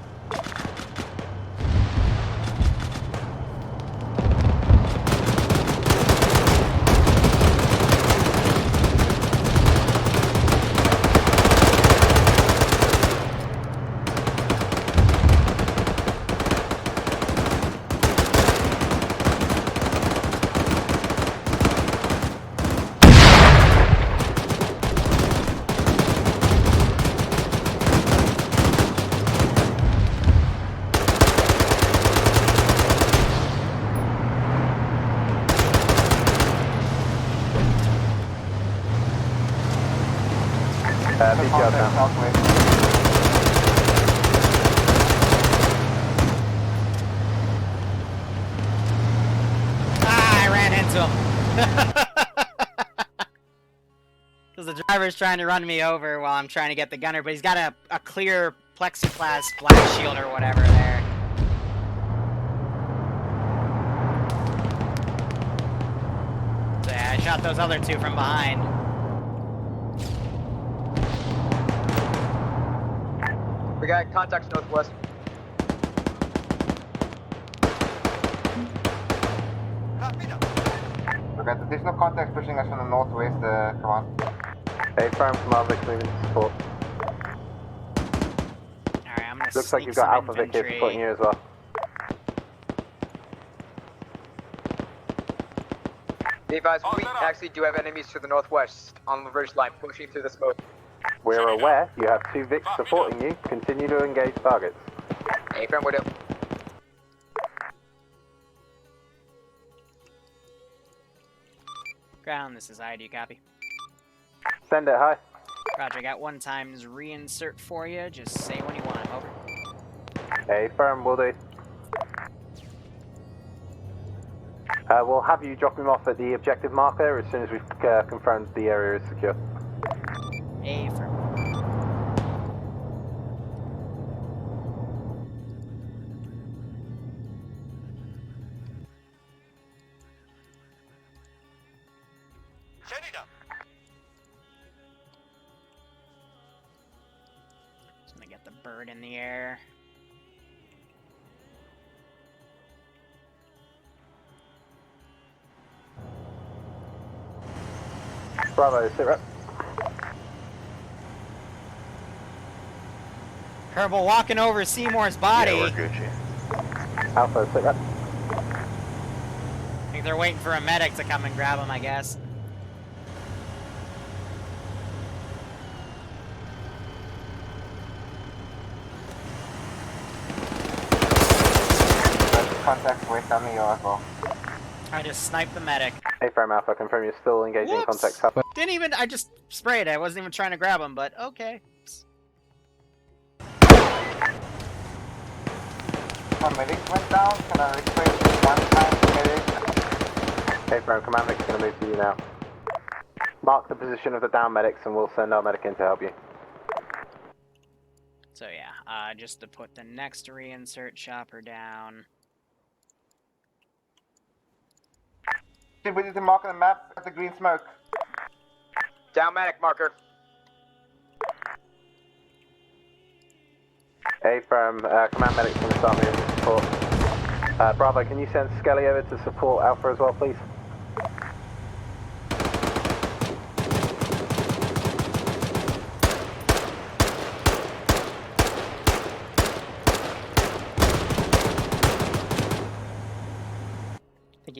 BTR down. Ah, I ran into him. Because the driver's trying to run me over while I'm trying to get the gunner, but he's got a clear plexiglass black shield or whatever there. So yeah, I shot those other 2 from behind. We got contacts northwest. Okay, there's no contacts pushing us from the northwest, come on. Okay, firm from Alpha Vic moving to support. Alright, I'm gonna Looks like sneak you've got some Alpha Vic here infantry. supporting you as well. Be advised, we actually do have enemies to the northwest on the ridge line pushing through the smoke. We're aware you have 2 Vics supporting you. Continue to engage targets. A-frame, we do. Ground, this is ID, copy. Send it, hi. Roger, I got 1 times reinsert for you. Just say when you want him, over. Okay, firm, will do. We'll have you drop him off at the objective marker as soon as we've confirmed the area is secure. A for. Just gonna get the bird in the air. Bravo, sit rep. Kerbal walking over Seymour's body. Yeah, we're Gucci. Alpha, sit rep. I think they're waiting for a medic to come and grab him, I guess. There's contacts west on me as well. I just sniped the medic. Hey, firm Alpha, confirm you're still engaging Whoops. contact Alpha. Didn't even, I just sprayed it. I wasn't even trying to grab him, but okay. My medics went down, can I request 1 time medic? Okay, firm, command medic's going to move to you now. Mark the position of the down medics and we'll send our medic in to help you. So yeah, just to put the next reinsert chopper down. See, we need to mark on the map at the green smoke. Down medic marker. Hey, firm, command medic's going to start moving to support. Bravo, can you send Skelly over to support Alpha as well, please?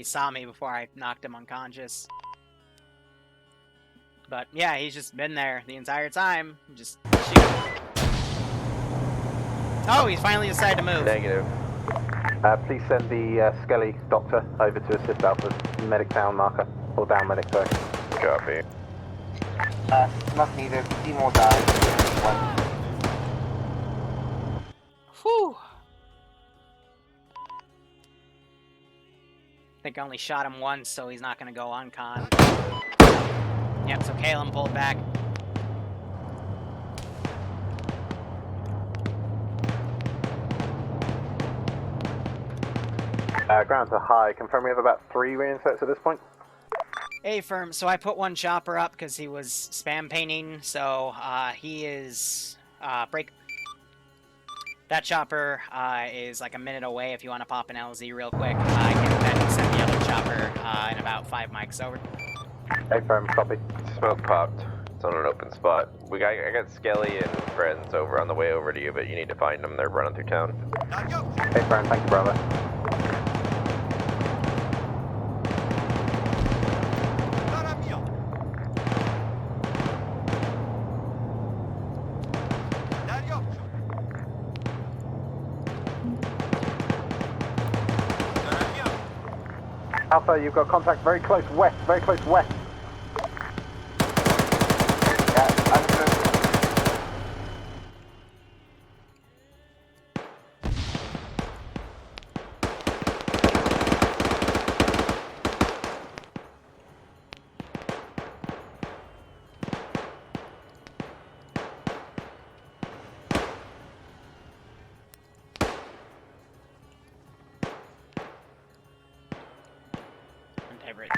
saw me before I knocked him unconscious. But yeah, he's just been there the entire time. Just shooting. Oh, he's finally decided to move. Negative. Please send the Skelly doctor over to assist Alpha's medic down marker. Or down medic, sorry. Copy. Not needed. Team will die. One. Whew. I think I only shot him once, so he's not gonna go uncon. Yep, so Kalen pulled back. Ground to high. Confirm we have about 3 reinserts at this point. Affirm. So I put one chopper up because he was spam painting, so he is break. That chopper is like a minute away if you want to pop an LZ real quick. I can then send the other chopper in about 5 mics over. Affirm, copy. Smoke popped. It's on an open spot. I got Skelly and friends over on the way over to you, but you need to find them. They're running through town. Affirm, thank you, brother. Alpha, you've got contact very close west, very close west. Yeah, understood.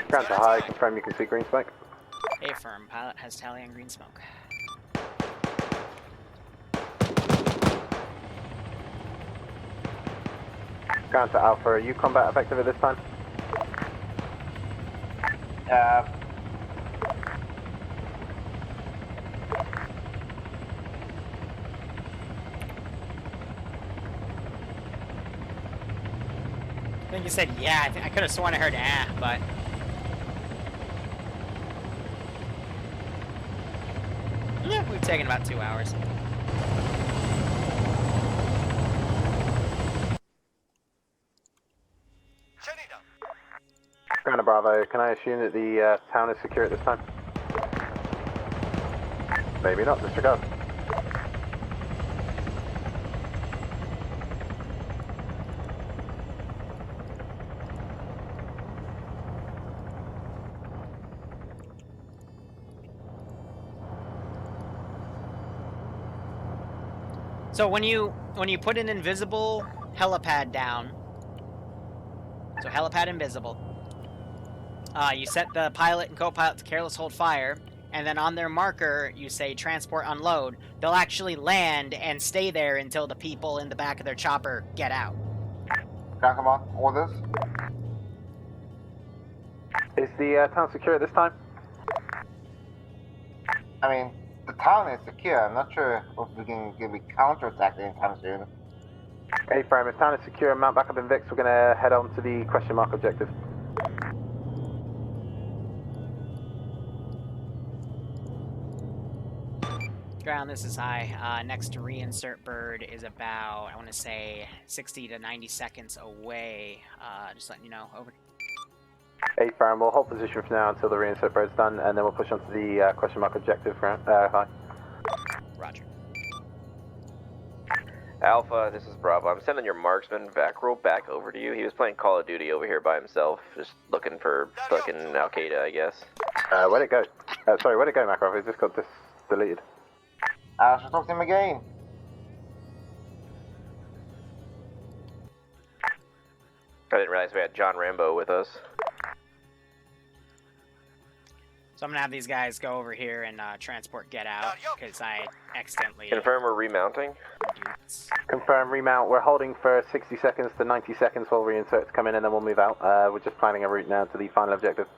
Ground to high, confirm you can see green smoke. Affirm. Pilot has tally on green smoke. Ground to Alpha, are you combat effective at this time? I think you said yeah. I could have sworn I heard but. Yeah, we've taken about 2 hours. Ground to Bravo, can I assume that the town is secure at this time? Maybe not, disregard. So when you put an invisible helipad down, so helipad invisible, you set the pilot and co-pilot to careless hold fire, and then on their marker you say transport unload. They'll actually land and stay there until the people in the back of their chopper get out. Ground command, orders. Is the town secure at this time? I mean, the town is secure. I'm not sure if we can get a counterattack anytime soon. A-frame, if town is secure, mount back up in Vix, we're going to head on to the question mark objective. Ground, this is high. Next to reinsert bird is about, I want to say, 60 to 90 seconds away. Just letting you know, over. A-frame, we'll hold position for now until the reinsert bird's done, and then we'll push on to the question mark objective. High. Roger. Alpha, this is Bravo. I'm sending your marksman back over to you. He was playing Call of Duty over here by himself, just looking for fucking Al-Qaeda, I guess. Where'd it go? Sorry, where'd it go, Makarov? It just got deleted. I should talk to him again. I didn't realize we had John Rambo with us. So I'm gonna have these guys go over here and transport get out, because I accidentally... Confirm we're remounting. Confirm remount. We're holding for 60 seconds to 90 seconds while reinserts come in, and then we'll move out. We're just planning a route now to the final objective.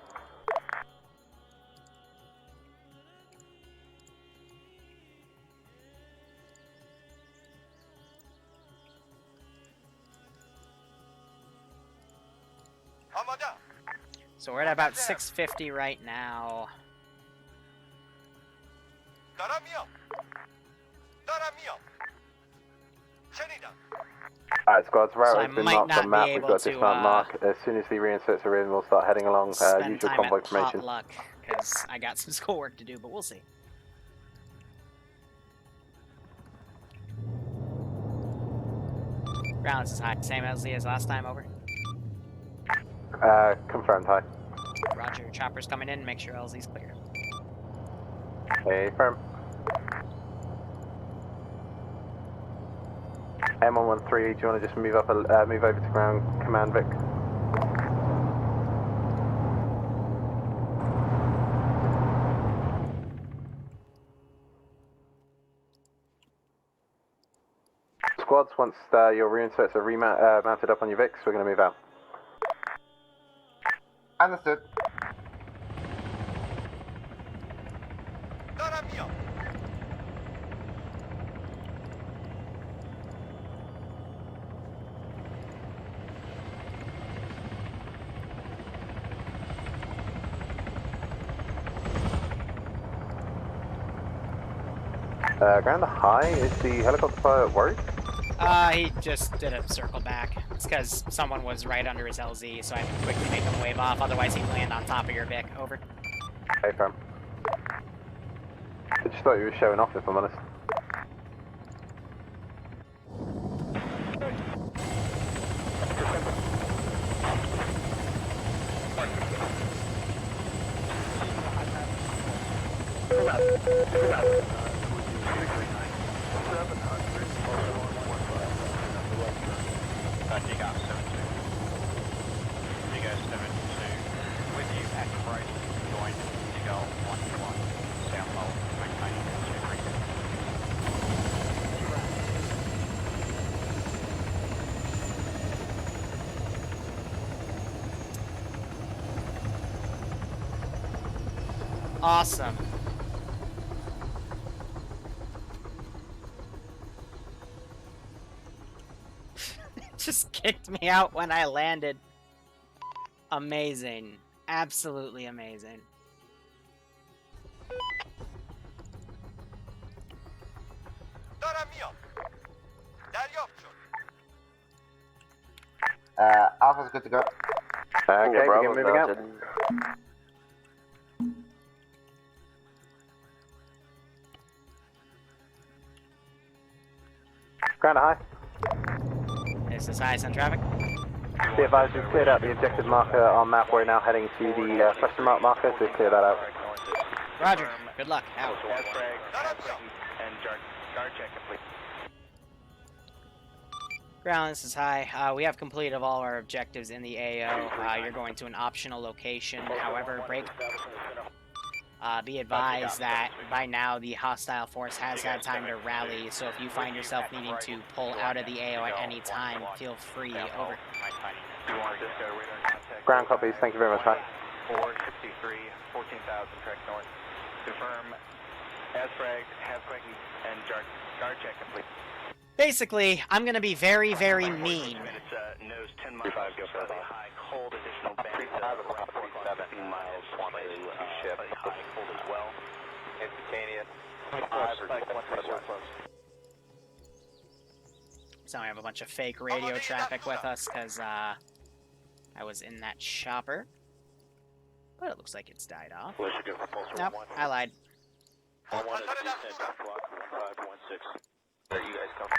So we're at about 650 right now. Alright, squads, So route I has been might marked not on map. be We've able got to, dismount mark. As soon as the reinserts are in, we'll start heading along spend usual time convoy at formation. potluck, because I got some schoolwork to do, but we'll see. Balance is high. Same LZ as last time, over. Confirmed, high. Roger, chopper's coming in, make sure LZ's clear. Hey, firm. M113, do you want to just move over to ground command, Vic? Squads, once your reinserts are mounted up on your Vics, we're going to move out. Understood. Ground high, is the helicopter pilot worried? He just did a circle back. It's because someone was right under his LZ, so I had to quickly make him wave off, otherwise he'd land on top of your Vic. Over. Hey, firm. I just thought you were showing off, if I'm honest. Awesome. Just kicked me out when I landed. Amazing. Absolutely amazing. Alpha's good to go. Okay, begin moving out. Ground high. This is high on traffic. Be advised, we've cleared out the objective marker on map. We're now heading to the question mark marker, so clear that out. Roger. Good luck. Out. Ground, this is high. We have completed all our objectives in the AO. You're going to an optional location. However, be advised that by now the hostile force has had time to rally, so if you find yourself needing to pull out of the AO at any time, feel free. Over. Ground copies, thank you very much, high. 463, 14,000, track north. Confirm, ASFRAG, half-quick, and guard check complete. Basically, I'm gonna be very, very mean. Nose 10 miles, high, cold, additional bend, around 47 miles, slightly high, cold as well. Instantaneous. So I have a bunch of fake radio traffic with us, because, I was in that chopper. But it looks like it's died off. Nope, I lied.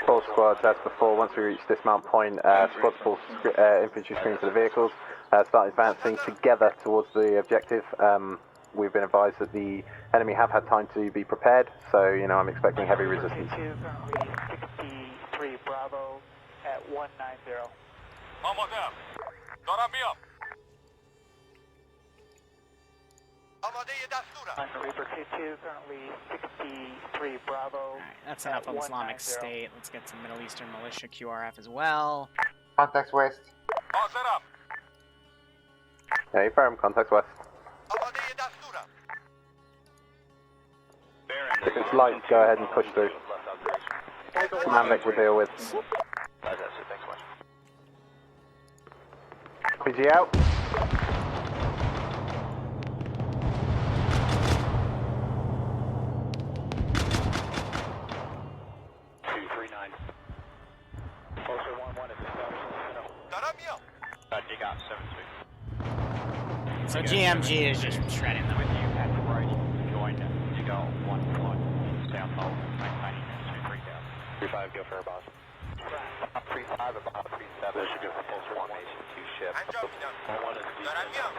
Full squads, as before, once we reach dismount point, squads pull infantry screen to the vehicles, start advancing together towards the objective. We've been advised that the enemy have had time to be prepared, so, you know, I'm expecting heavy resistance. Currently 63 Bravo at 190. Arma down. Dora me up. Reaper 2-2, currently 63 Bravo. Alright, that's enough of Islamic State. Let's get some Middle Eastern Militia QRF as well. Context west. All set up. Hey, firm, contact west. If it's light, go ahead and push through. Command Vic will deal with. PG out. So GMG is just shredding them. With you at the right, join Eagle 1-1, down hold, 35, go for a boss. 35, about 37, should go for pulse formation, 2 ship. One is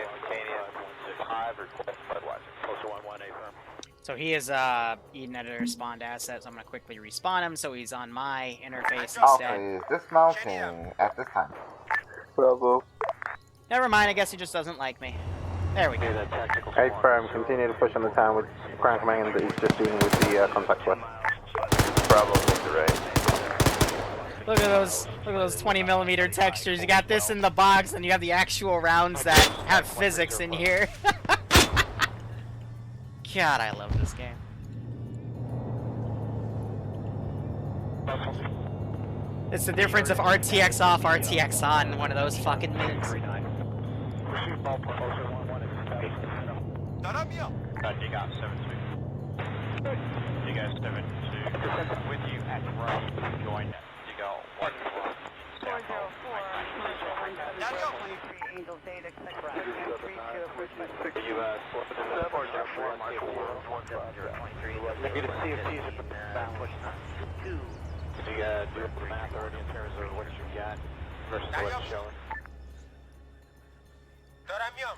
instantaneous, 5, request floodwatch, closer 1-1, A firm. So he is Eden Editor spawned asset, so I'm gonna quickly respawn him so he's on my interface Alpha instead. is dismounting at this time. Bravo. Never mind, I guess he just doesn't like me. There we go. A firm, continue to push on the town with ground command that he's just dealing with the contact with. Bravo, take the right. Look at those 20mm textures. You got this in the box, and you have the actual rounds that have physics in here. God, I love this game. It's the difference of RTX off, RTX on in one of those fucking minutes. You got 7-2. You got 7-2. With you at the right, join you go 1-1. 404, Angel Data, expect 3-2, approach by 6. U.S. 4-4, Mark 4-1-0-23. Negative CFTs at the back push 2. Did you do the math already in terms of what you got versus what's showing? Doramio.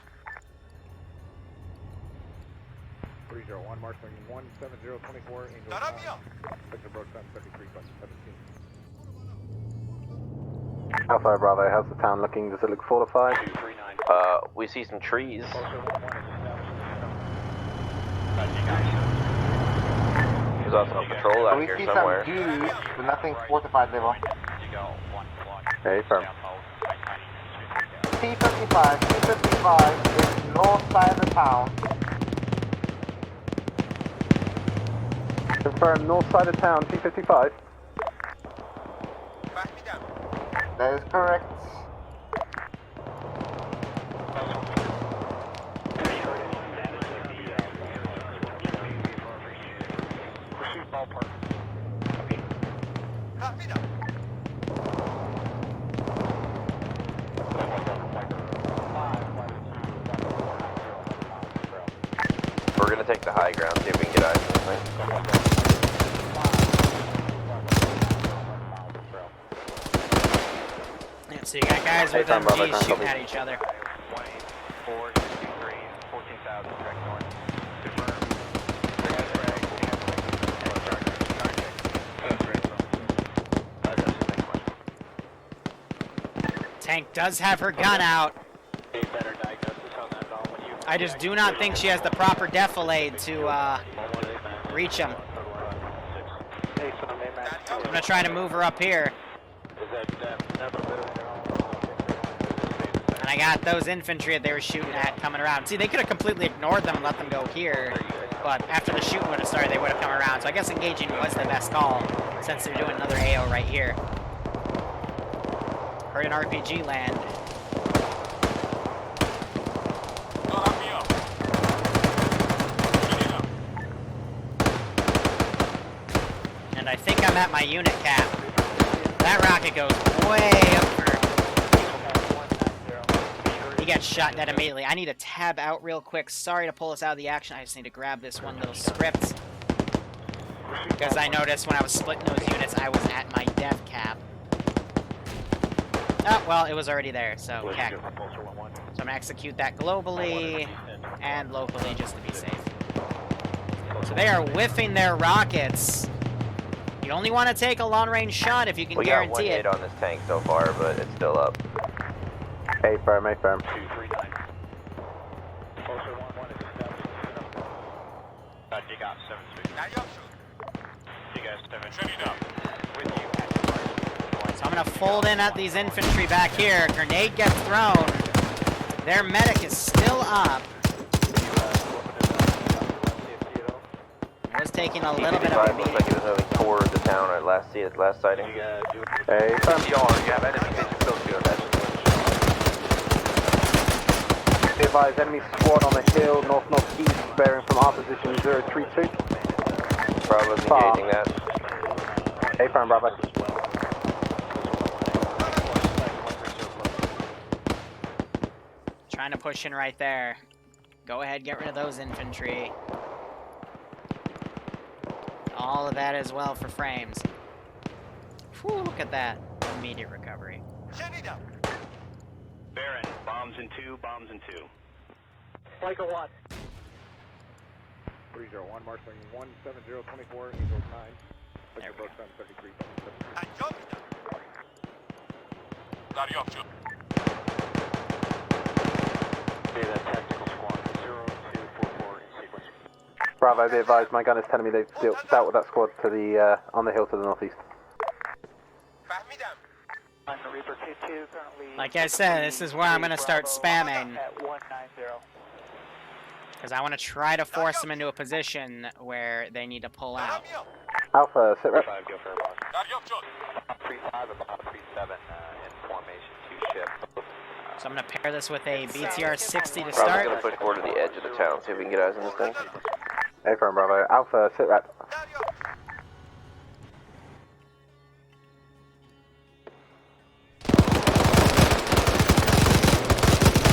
301, marking 17024, Angel Doramio. Victor Broad 733, bus 17. Alpha Bravo, how's the town looking? Does it look fortified? We see some trees. There's also a patrol out We here see somewhere. some dudes, but nothing fortified level. A firm. T-55 is north side of the town. Confirm, north side of town, T-55. That is correct. We're gonna take the high ground, see if we can get eyes on this thing. Yeah, so you got guys with MGs shooting at each other. 463, 14,000, direct north. Tank does have her gun out. I just do not think she has the proper defilade to reach him. I'm gonna try to move her up here. And I got those infantry that they were shooting at coming around. See, they could have completely ignored them and let them go here. But after the shooting would have started, they would have come around. So I guess engaging was the best call, since they're doing another AO right here. Heard an RPG land. And I think I'm at my unit cap. That rocket goes way up. He gets shot dead immediately. I need to tab out real quick. Sorry to pull us out of the action. I just need to grab this one little script. Because I noticed when I was splitting those units, I was at my dev cap. Oh, well, it was already there, so heck. So I'm going to execute that globally and locally just to be safe. So they are whiffing their rockets. You only want to take a long-range shot if you can guarantee We got one hit on this tank so far, but it's still up. A firm, A firm. 239. You got 7-2. You guys 7. With you at the right. So I'm going to fold in at these infantry back here. Grenade gets thrown. Their medic is still up. It was taking a little bit of a beating. Looks like it was moving toward the town at last sighting. A firm. You have enemy vision still doing that. Be advised, enemy squad on the hill, north-northeast, bearing from our position 032. Bravo's engaging that. A firm, Bravo. Trying to push in right there. Go ahead, get rid of those infantry. All of that as well for frames. Whew, look at that. Immediate recovery. Baron, bombs in 2, bombs in 2. Michael 1. 301, marshling 17024, Angel 9. There we go. 33. Daryopchu. Data tactical squad 0244 in sequence. Bravo, be advised, my gun is telling me they've dealt with that squad to the on the hill to the northeast. I'm the Reaper 2-2, currently... Like I said, this is where I'm going to start spamming. At 190. Because I want to try to force them into a position where they need to pull out. Alpha, sit rep. 5, go for a boss. Daryopchu. 35 and 37 in formation 2 ship. So I'm going to pair this with a BTR 60 to Bravo's start. gonna push forward to the edge of the town, see if we can get eyes on this thing. Affirm, Bravo. Alpha, sit rep.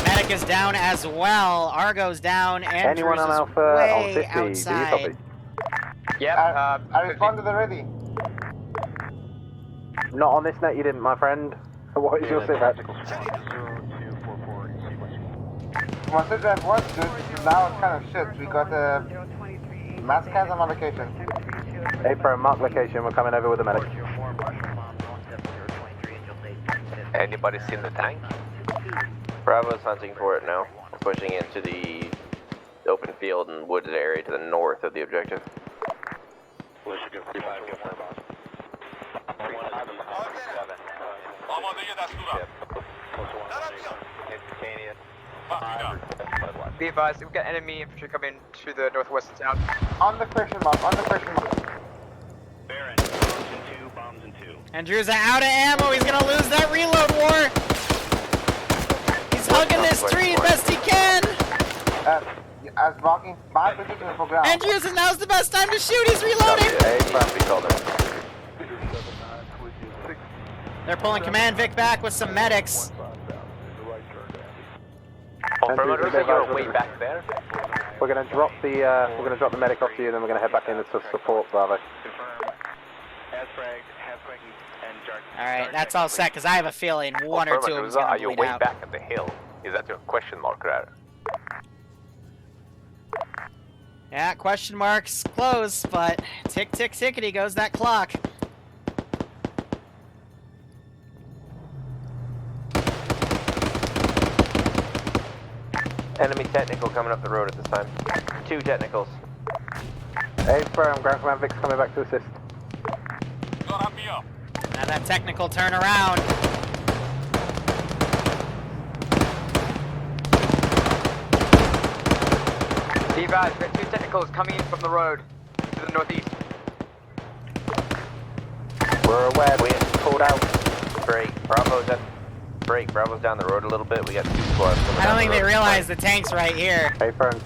Medic is down as well. Argo's down. Andrews Anyone on is Alpha on way 50, do you outside. copy? Yep, I responded already. Not on this net, you didn't, my friend. What is your sit rep? Tactical squad 0244 in sequence. My sit rep was good. Now it's kind of shit. We got a mass chasm on location. Affirm, mark location. We're coming over with the medic. Anybody seen the tank? Bravo's hunting for it now. We're pushing into the open field and wooded area to the north of the objective. Let's go 35, go for a boss. 35 and 37 Amade dastura. instantaneous. be advised, we've got enemy infantry coming to the northwest of town. On the question mark, on the question mark. Baron, bombs in 2, bombs in 2. Andrews are out of ammo. He's going to lose that reload war. He's hugging this tree best he can. As blocking my position for ground. Andrews, and now's the best time to shoot. He's reloading. Affirm, we called it. They're pulling Command Vic back with some medics. Affirm, you're way back there. We're gonna drop the medic off to you, then we're gonna head back in to support Bravo. Alright, that's all set, because I have a feeling one or two of them's Are going to you bleed way out. back at the hill? Is that your question mark, right? Yeah, question marks close, but tick, tick, tickety goes that clock. Enemy technical coming up the road at this time. 2 technicals. Affirm, Ground Command Vic's coming back to assist. Daryopchu. Now that technical turnaround. Be advised, we've got 2 technicals coming in from the road to the northeast. We're aware, we pulled out. Bravo's down the road a little bit. We got 2 squads coming I don't down think the they road. realize the tank's right here. Affirm.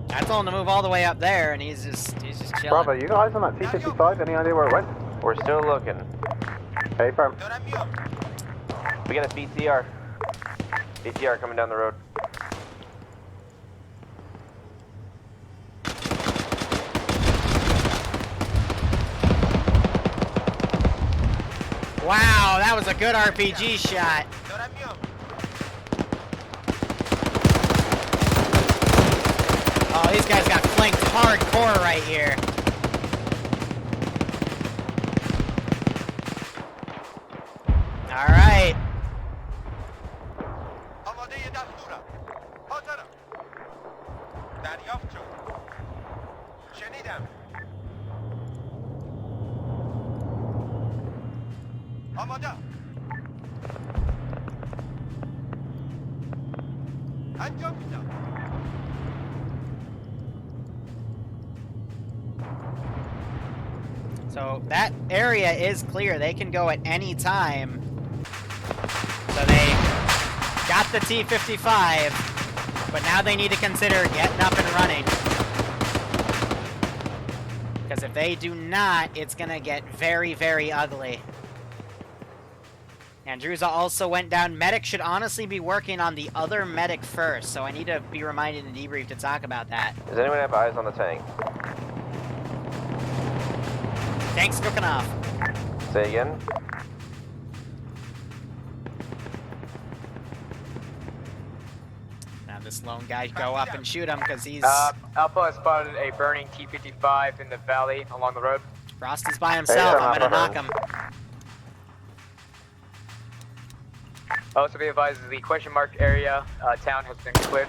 I told him to move all the way up there, and he's just chilling. Bravo, you got eyes on that T-55? Any idea where it went? We're still looking. Affirm. We got a BTR. BTR coming down the road. Wow, that was a good RPG shot. Oh, these guys got flanked hardcore right here. All right. So that area is clear. They can go at any time. So they got the T-55, but now they need to consider getting up and running. Because if they do not, it's going to get very, very ugly. Andrewsa also went down. Medic should honestly be working on the other medic first, so I need to be reminded in debrief to talk about that. Does anyone have eyes on the tank? Tank's cooking off. Say again? Now this lone guy go up and shoot him because he's... Alpha has spotted a burning T-55 in the valley along the road. Frost is by himself. I'm gonna knock him. Also be advised, the question mark area town has been cleared.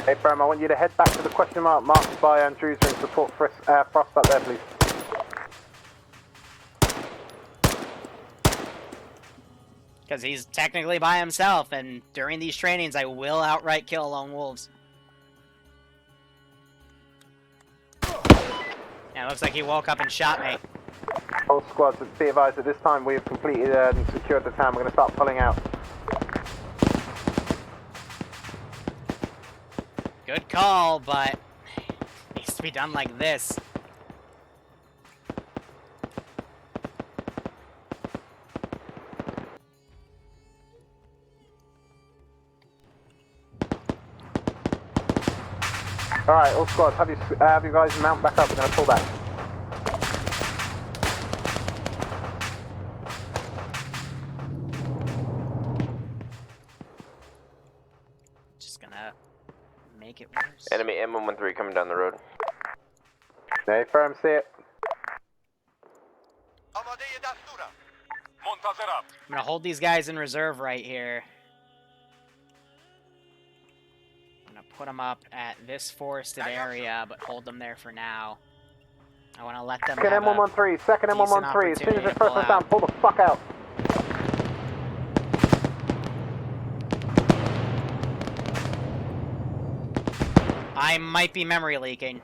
Hey, Bram, I want you to head back to the question mark marked by Andrews and support Frost up there, please. Because he's technically by himself, and during these trainings, I will outright kill lone wolves. Yeah, it looks like he woke up and shot me. All squads, be advised at this time we have completed and secured the town. We're going to start pulling out. Good call, but it needs to be done like this. Alright, all squads, have you guys mount back up. We're going to pull back. Just gonna make it worse. Enemy M113 coming down the road. Hey, firm, see it. I'm gonna hold these guys in reserve right here. I'm gonna put them up at this forested area, but hold them there for now. I want to let them Second have M113, second M113. As soon as this person's down, pull the fuck out. I might be memory leaking.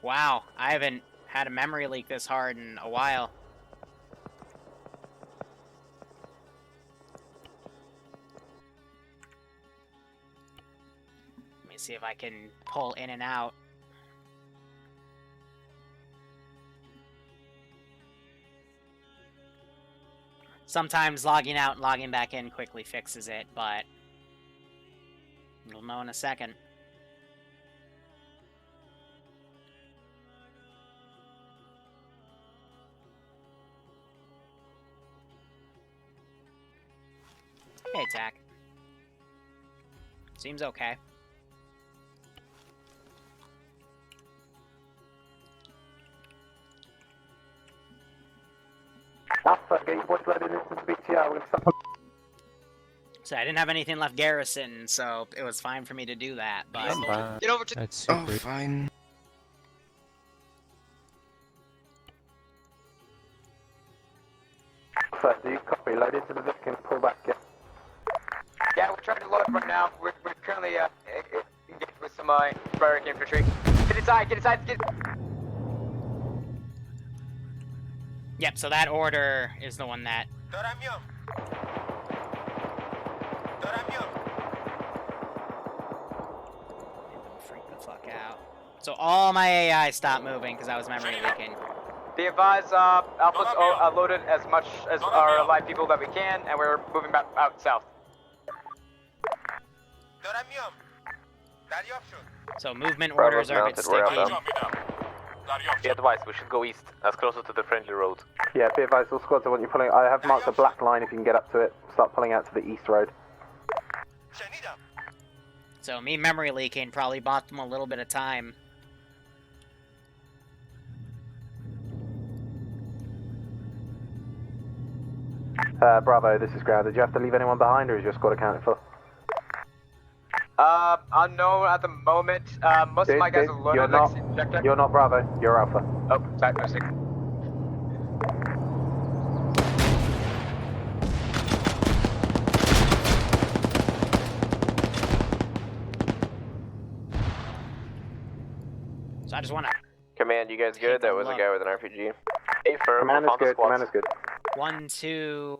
Wow, I haven't had a memory leak this hard in a while. Let me see if I can pull in and out. Sometimes logging out and logging back in quickly fixes it, but you'll know in a second. Hey, Tack. Seems okay. So I didn't have anything left garrison, so it was fine for me to do that, but... Get over to... That's super. Oh, fine. Do you copy? Load into the Vic and pull back, yeah? Yeah, we're trying to load right now. We're currently engaged with some Barrack infantry. Get inside, get inside, get... Yep, so that order is the one that... Freak the fuck out. So all my AI stopped moving because I was memory leaking. Be advised, Alpha's loaded as much as our live people that we can, and we're moving back out south. So movement orders are a bit sticky. Be advised, we should go east, as closer to the friendly road. Yeah, be advised, all squads, I want you pulling. I have marked a black line if you can get up to it. Start pulling out to the east road. So me memory leaking probably bought them a little bit of time. Bravo, this is ground. Did you have to leave anyone behind, or is your squad accounted for? Unknown at the moment. Most of my guys are loaded. You're not Bravo, you're Alpha. Oh, sorry, mistake. So I just want to... Command, you guys good? That was a guy with an RPG. Hey, firm. Command is good, command is good. 1, 2,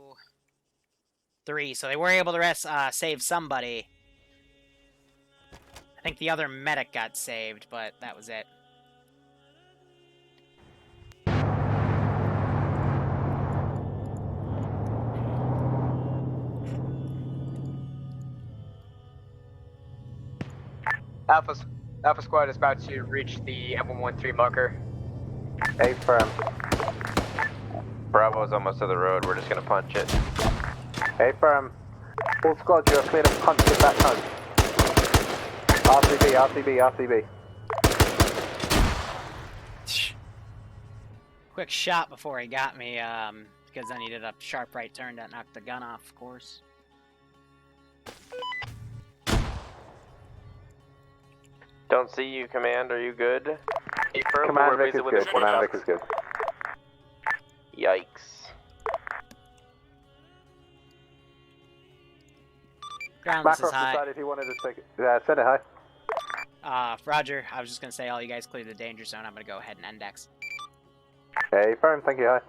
3. So they were able to save somebody. I think the other medic got saved, but that was it. Alpha Squad is about to reach the M113 marker. A firm. Bravo's almost to the road. We're just gonna punch it. A firm. All squads, you are clear to punch it back home. RCB. Quick shot before he got me, because I needed a sharp right turn that knocked the gun off, of course. Don't see you, Command. Are you good? Command Vic is good. Command Vic is good. Yikes. Ground says Macross hi. decided he wanted to take it. Send it hi. Roger, I was just gonna say all you guys clear the danger zone. I'm gonna go ahead and index. A firm, thank you, hi.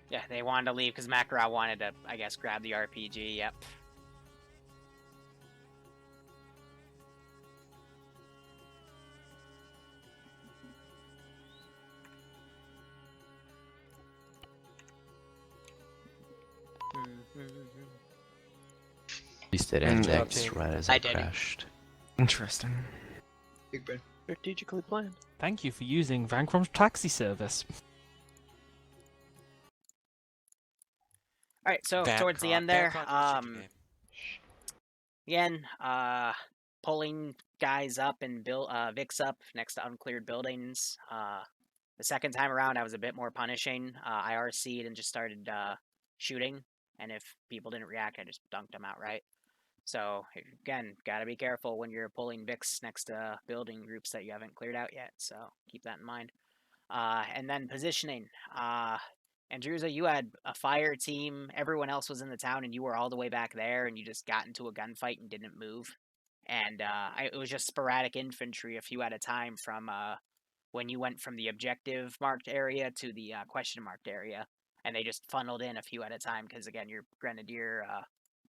Yeah, they wanted to leave because Makarov wanted to, I guess, grab the RPG, yep. You said index right as I crashed. Interesting. Big brain. Strategically planned. Thank you for using Vancrom's taxi service. Alright, so towards the end there, again, pulling guys up and Vic's up next to uncleared buildings. The second time around, I was a bit more punishing. I RC'd and just started shooting, and if people didn't react, I just dunked them outright. So, again, gotta be careful when you're pulling Vics next to building groups that you haven't cleared out yet, so keep that in mind. And then positioning. Andrewza, you had a fire team, everyone else was in the town, and you were all the way back there, and you just got into a gunfight and didn't move. And it was just sporadic infantry a few at a time from when you went from the objective marked area to the question marked area. And they just funneled in a few at a time, because again, your Grenadier,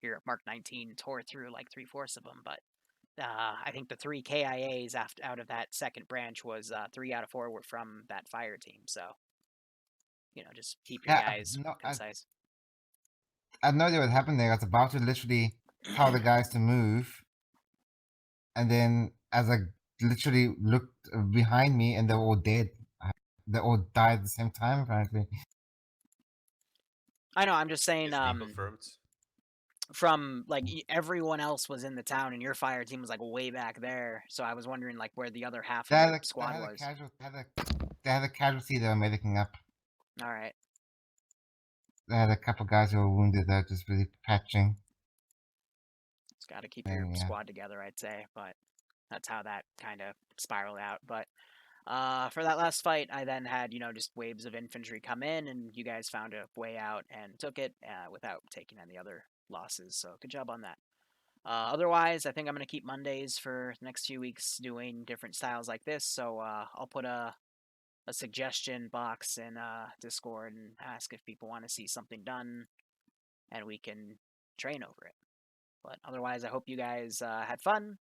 your Mark 19 tore through like 3/4 of them, but I think the 3 KIAs out of that second branch was 3 out of 4 were from that fire team, so, you know, just keep your guys concise. I had no idea what happened there. I was about to literally tell the guys to move, and then as I literally looked behind me, and they were all dead. They all died at the same time, apparently. I know, I'm just saying, from, like, everyone else was in the town, and your fire team was, like, way back there, so I was wondering, like, where the other half of the squad was. They had a casualty they were medicing up. Alright. They had a couple guys who were wounded, they're just really patching. Just gotta keep your squad together, I'd say, but that's how that kind of spiraled out, but for that last fight, I then had, you know, just waves of infantry come in, and you guys found a way out and took it without taking any other losses, so good job on that. Otherwise, I think I'm going to keep Mondays for the next few weeks doing different styles like this, so I'll put a suggestion box in Discord and ask if people want to see something done, and we can train over it. But otherwise, I hope you guys had fun.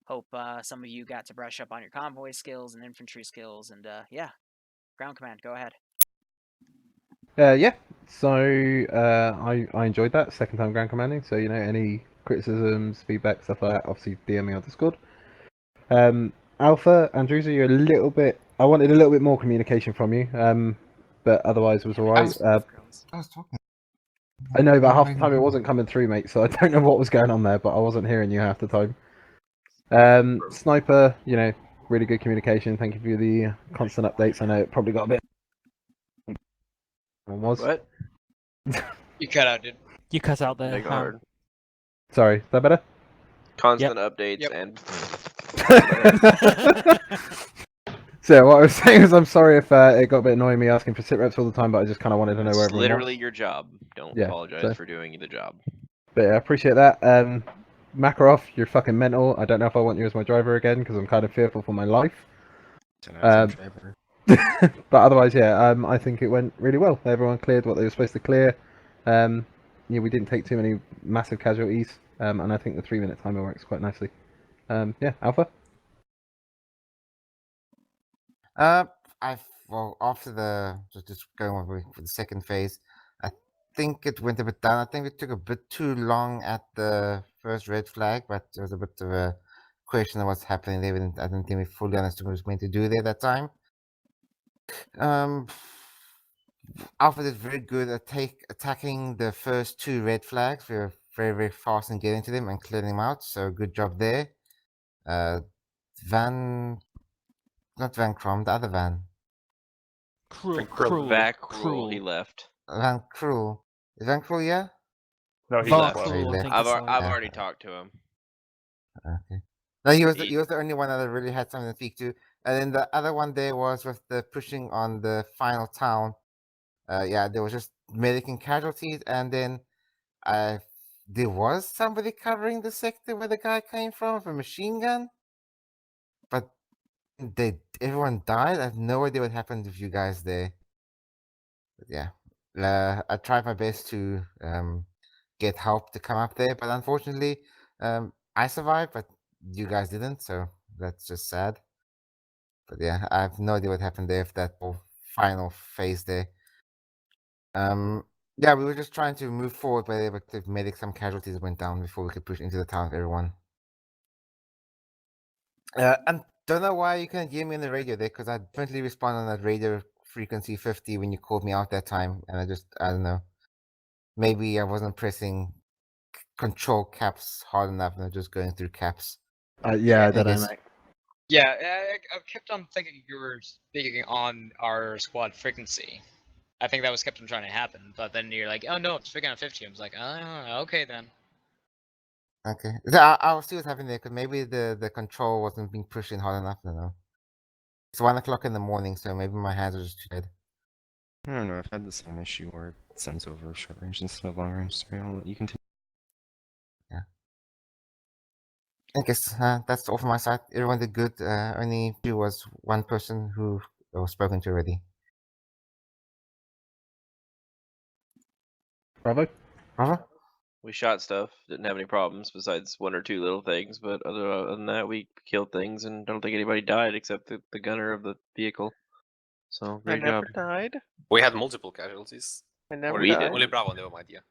Hope some of you got to brush up on your convoy skills and infantry skills, and yeah, ground command, go ahead. Yeah, so I enjoyed that second time ground commanding, so, you know, any criticisms, feedback, stuff like that, obviously DM me on Discord. Alpha, Andrewza, you're a little bit, I wanted a little bit more communication from you, but otherwise it was alright. I was talking. I know, but half the time it wasn't coming through, mate, so I don't know what was going on there, but I wasn't hearing you half the time. Sniper, you know, really good communication. Thank you for the constant updates. I know it probably got a bit. What? You cut out, dude. You cut out there. Hard. Sorry, is that better? Constant updates and. So what I was saying is, I'm sorry if it got a bit annoying me asking for sit reps all the time, but I just kind of wanted to know where everyone literally was. your job. Don't Yeah, apologize for doing the job. But yeah, I appreciate that. Makarov, you're fucking mental. I don't know if I want you as my driver again because I'm kind of fearful for my life. But otherwise, yeah, I think it went really well. Everyone cleared what they were supposed to clear. Yeah, we didn't take too many massive casualties, and I think the 3-minute timer works quite nicely. Yeah, Alpha. Well, after the just going over for the second phase, I think it went a bit down. I think it took a bit too long at the first red flag, but there was a bit of a question of what's happening there. I didn't think we fully understood what it was meant to do there that time. Alpha did very good at attacking the first two red flags. We were very fast in getting to them and clearing them out. So good job there. Not Van Crom, the other Van. Cruel. He left. Van Cruel. Is Van Cruel, yeah? No, he left. left. Oh, he left. I've Yeah. already talked to him. Okay. No, he was the only one that I really had something to speak to. And then the other one there was with the pushing on the final town. Yeah, there was just medical casualties, and then there was somebody covering the sector where the guy came from with a machine gun. But everyone died. I have no idea what happened with you guys there. But yeah, I tried my best to get help to come up there, but unfortunately, I survived, but you guys didn't, so that's just sad. But yeah, I have no idea what happened there for that whole final phase there. Yeah, we were just trying to move forward, but the medic, some casualties went down before we could push into the town with everyone. And don't know why you couldn't hear me on the radio there, because I definitely responded on that radio frequency 50 when you called me out that time, and I don't know. Maybe I wasn't pressing control caps hard enough and I'm just going through caps. Yeah, I don't know, mate. Yeah, I kept on thinking you were speaking on our squad frequency. I think that was kept on trying to happen, but then you're like, oh no, I'm speaking on 50. I was like, oh, okay then. Okay. I'll see what's happening there, because maybe the control wasn't being pushed in hard enough. I don't know. It's 1 o'clock in the morning, so maybe my hands are just too dead. I don't know. I've had the same issue where it sends over short range instead of long range. So I'll let you continue. Yeah. I guess that's all from my side. Everyone did good. Only there was one person who was spoken to already. Bravo. Bravo. We shot stuff. Didn't have any problems besides one or two little things. But other than that, we killed things, and I don't think anybody died except the gunner of the vehicle. So great job. Died. We had multiple casualties. I never died. Only Bravo, never mind. Yeah.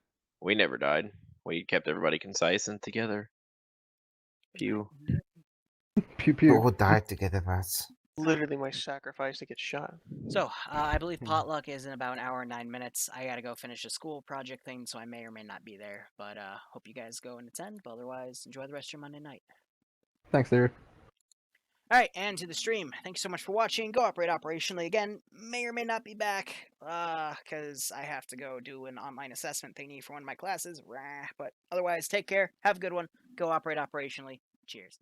We never died. We kept everybody concise and together. Pew. Pew We all died together, but Literally my sacrifice to get shot. So, I believe potluck is in about an hour and 9 minutes. I gotta go finish a school project thing, so I may or may not be there. But hope you guys go and attend. But otherwise, enjoy the rest of your Monday night. Thanks, Liru. Alright, and to the stream. Thanks so much for watching. Go operate operationally again. May or may not be back, because I have to go do an online assessment thingy for one of my classes. But otherwise, take care. Have a good one. Go operate operationally. Cheers.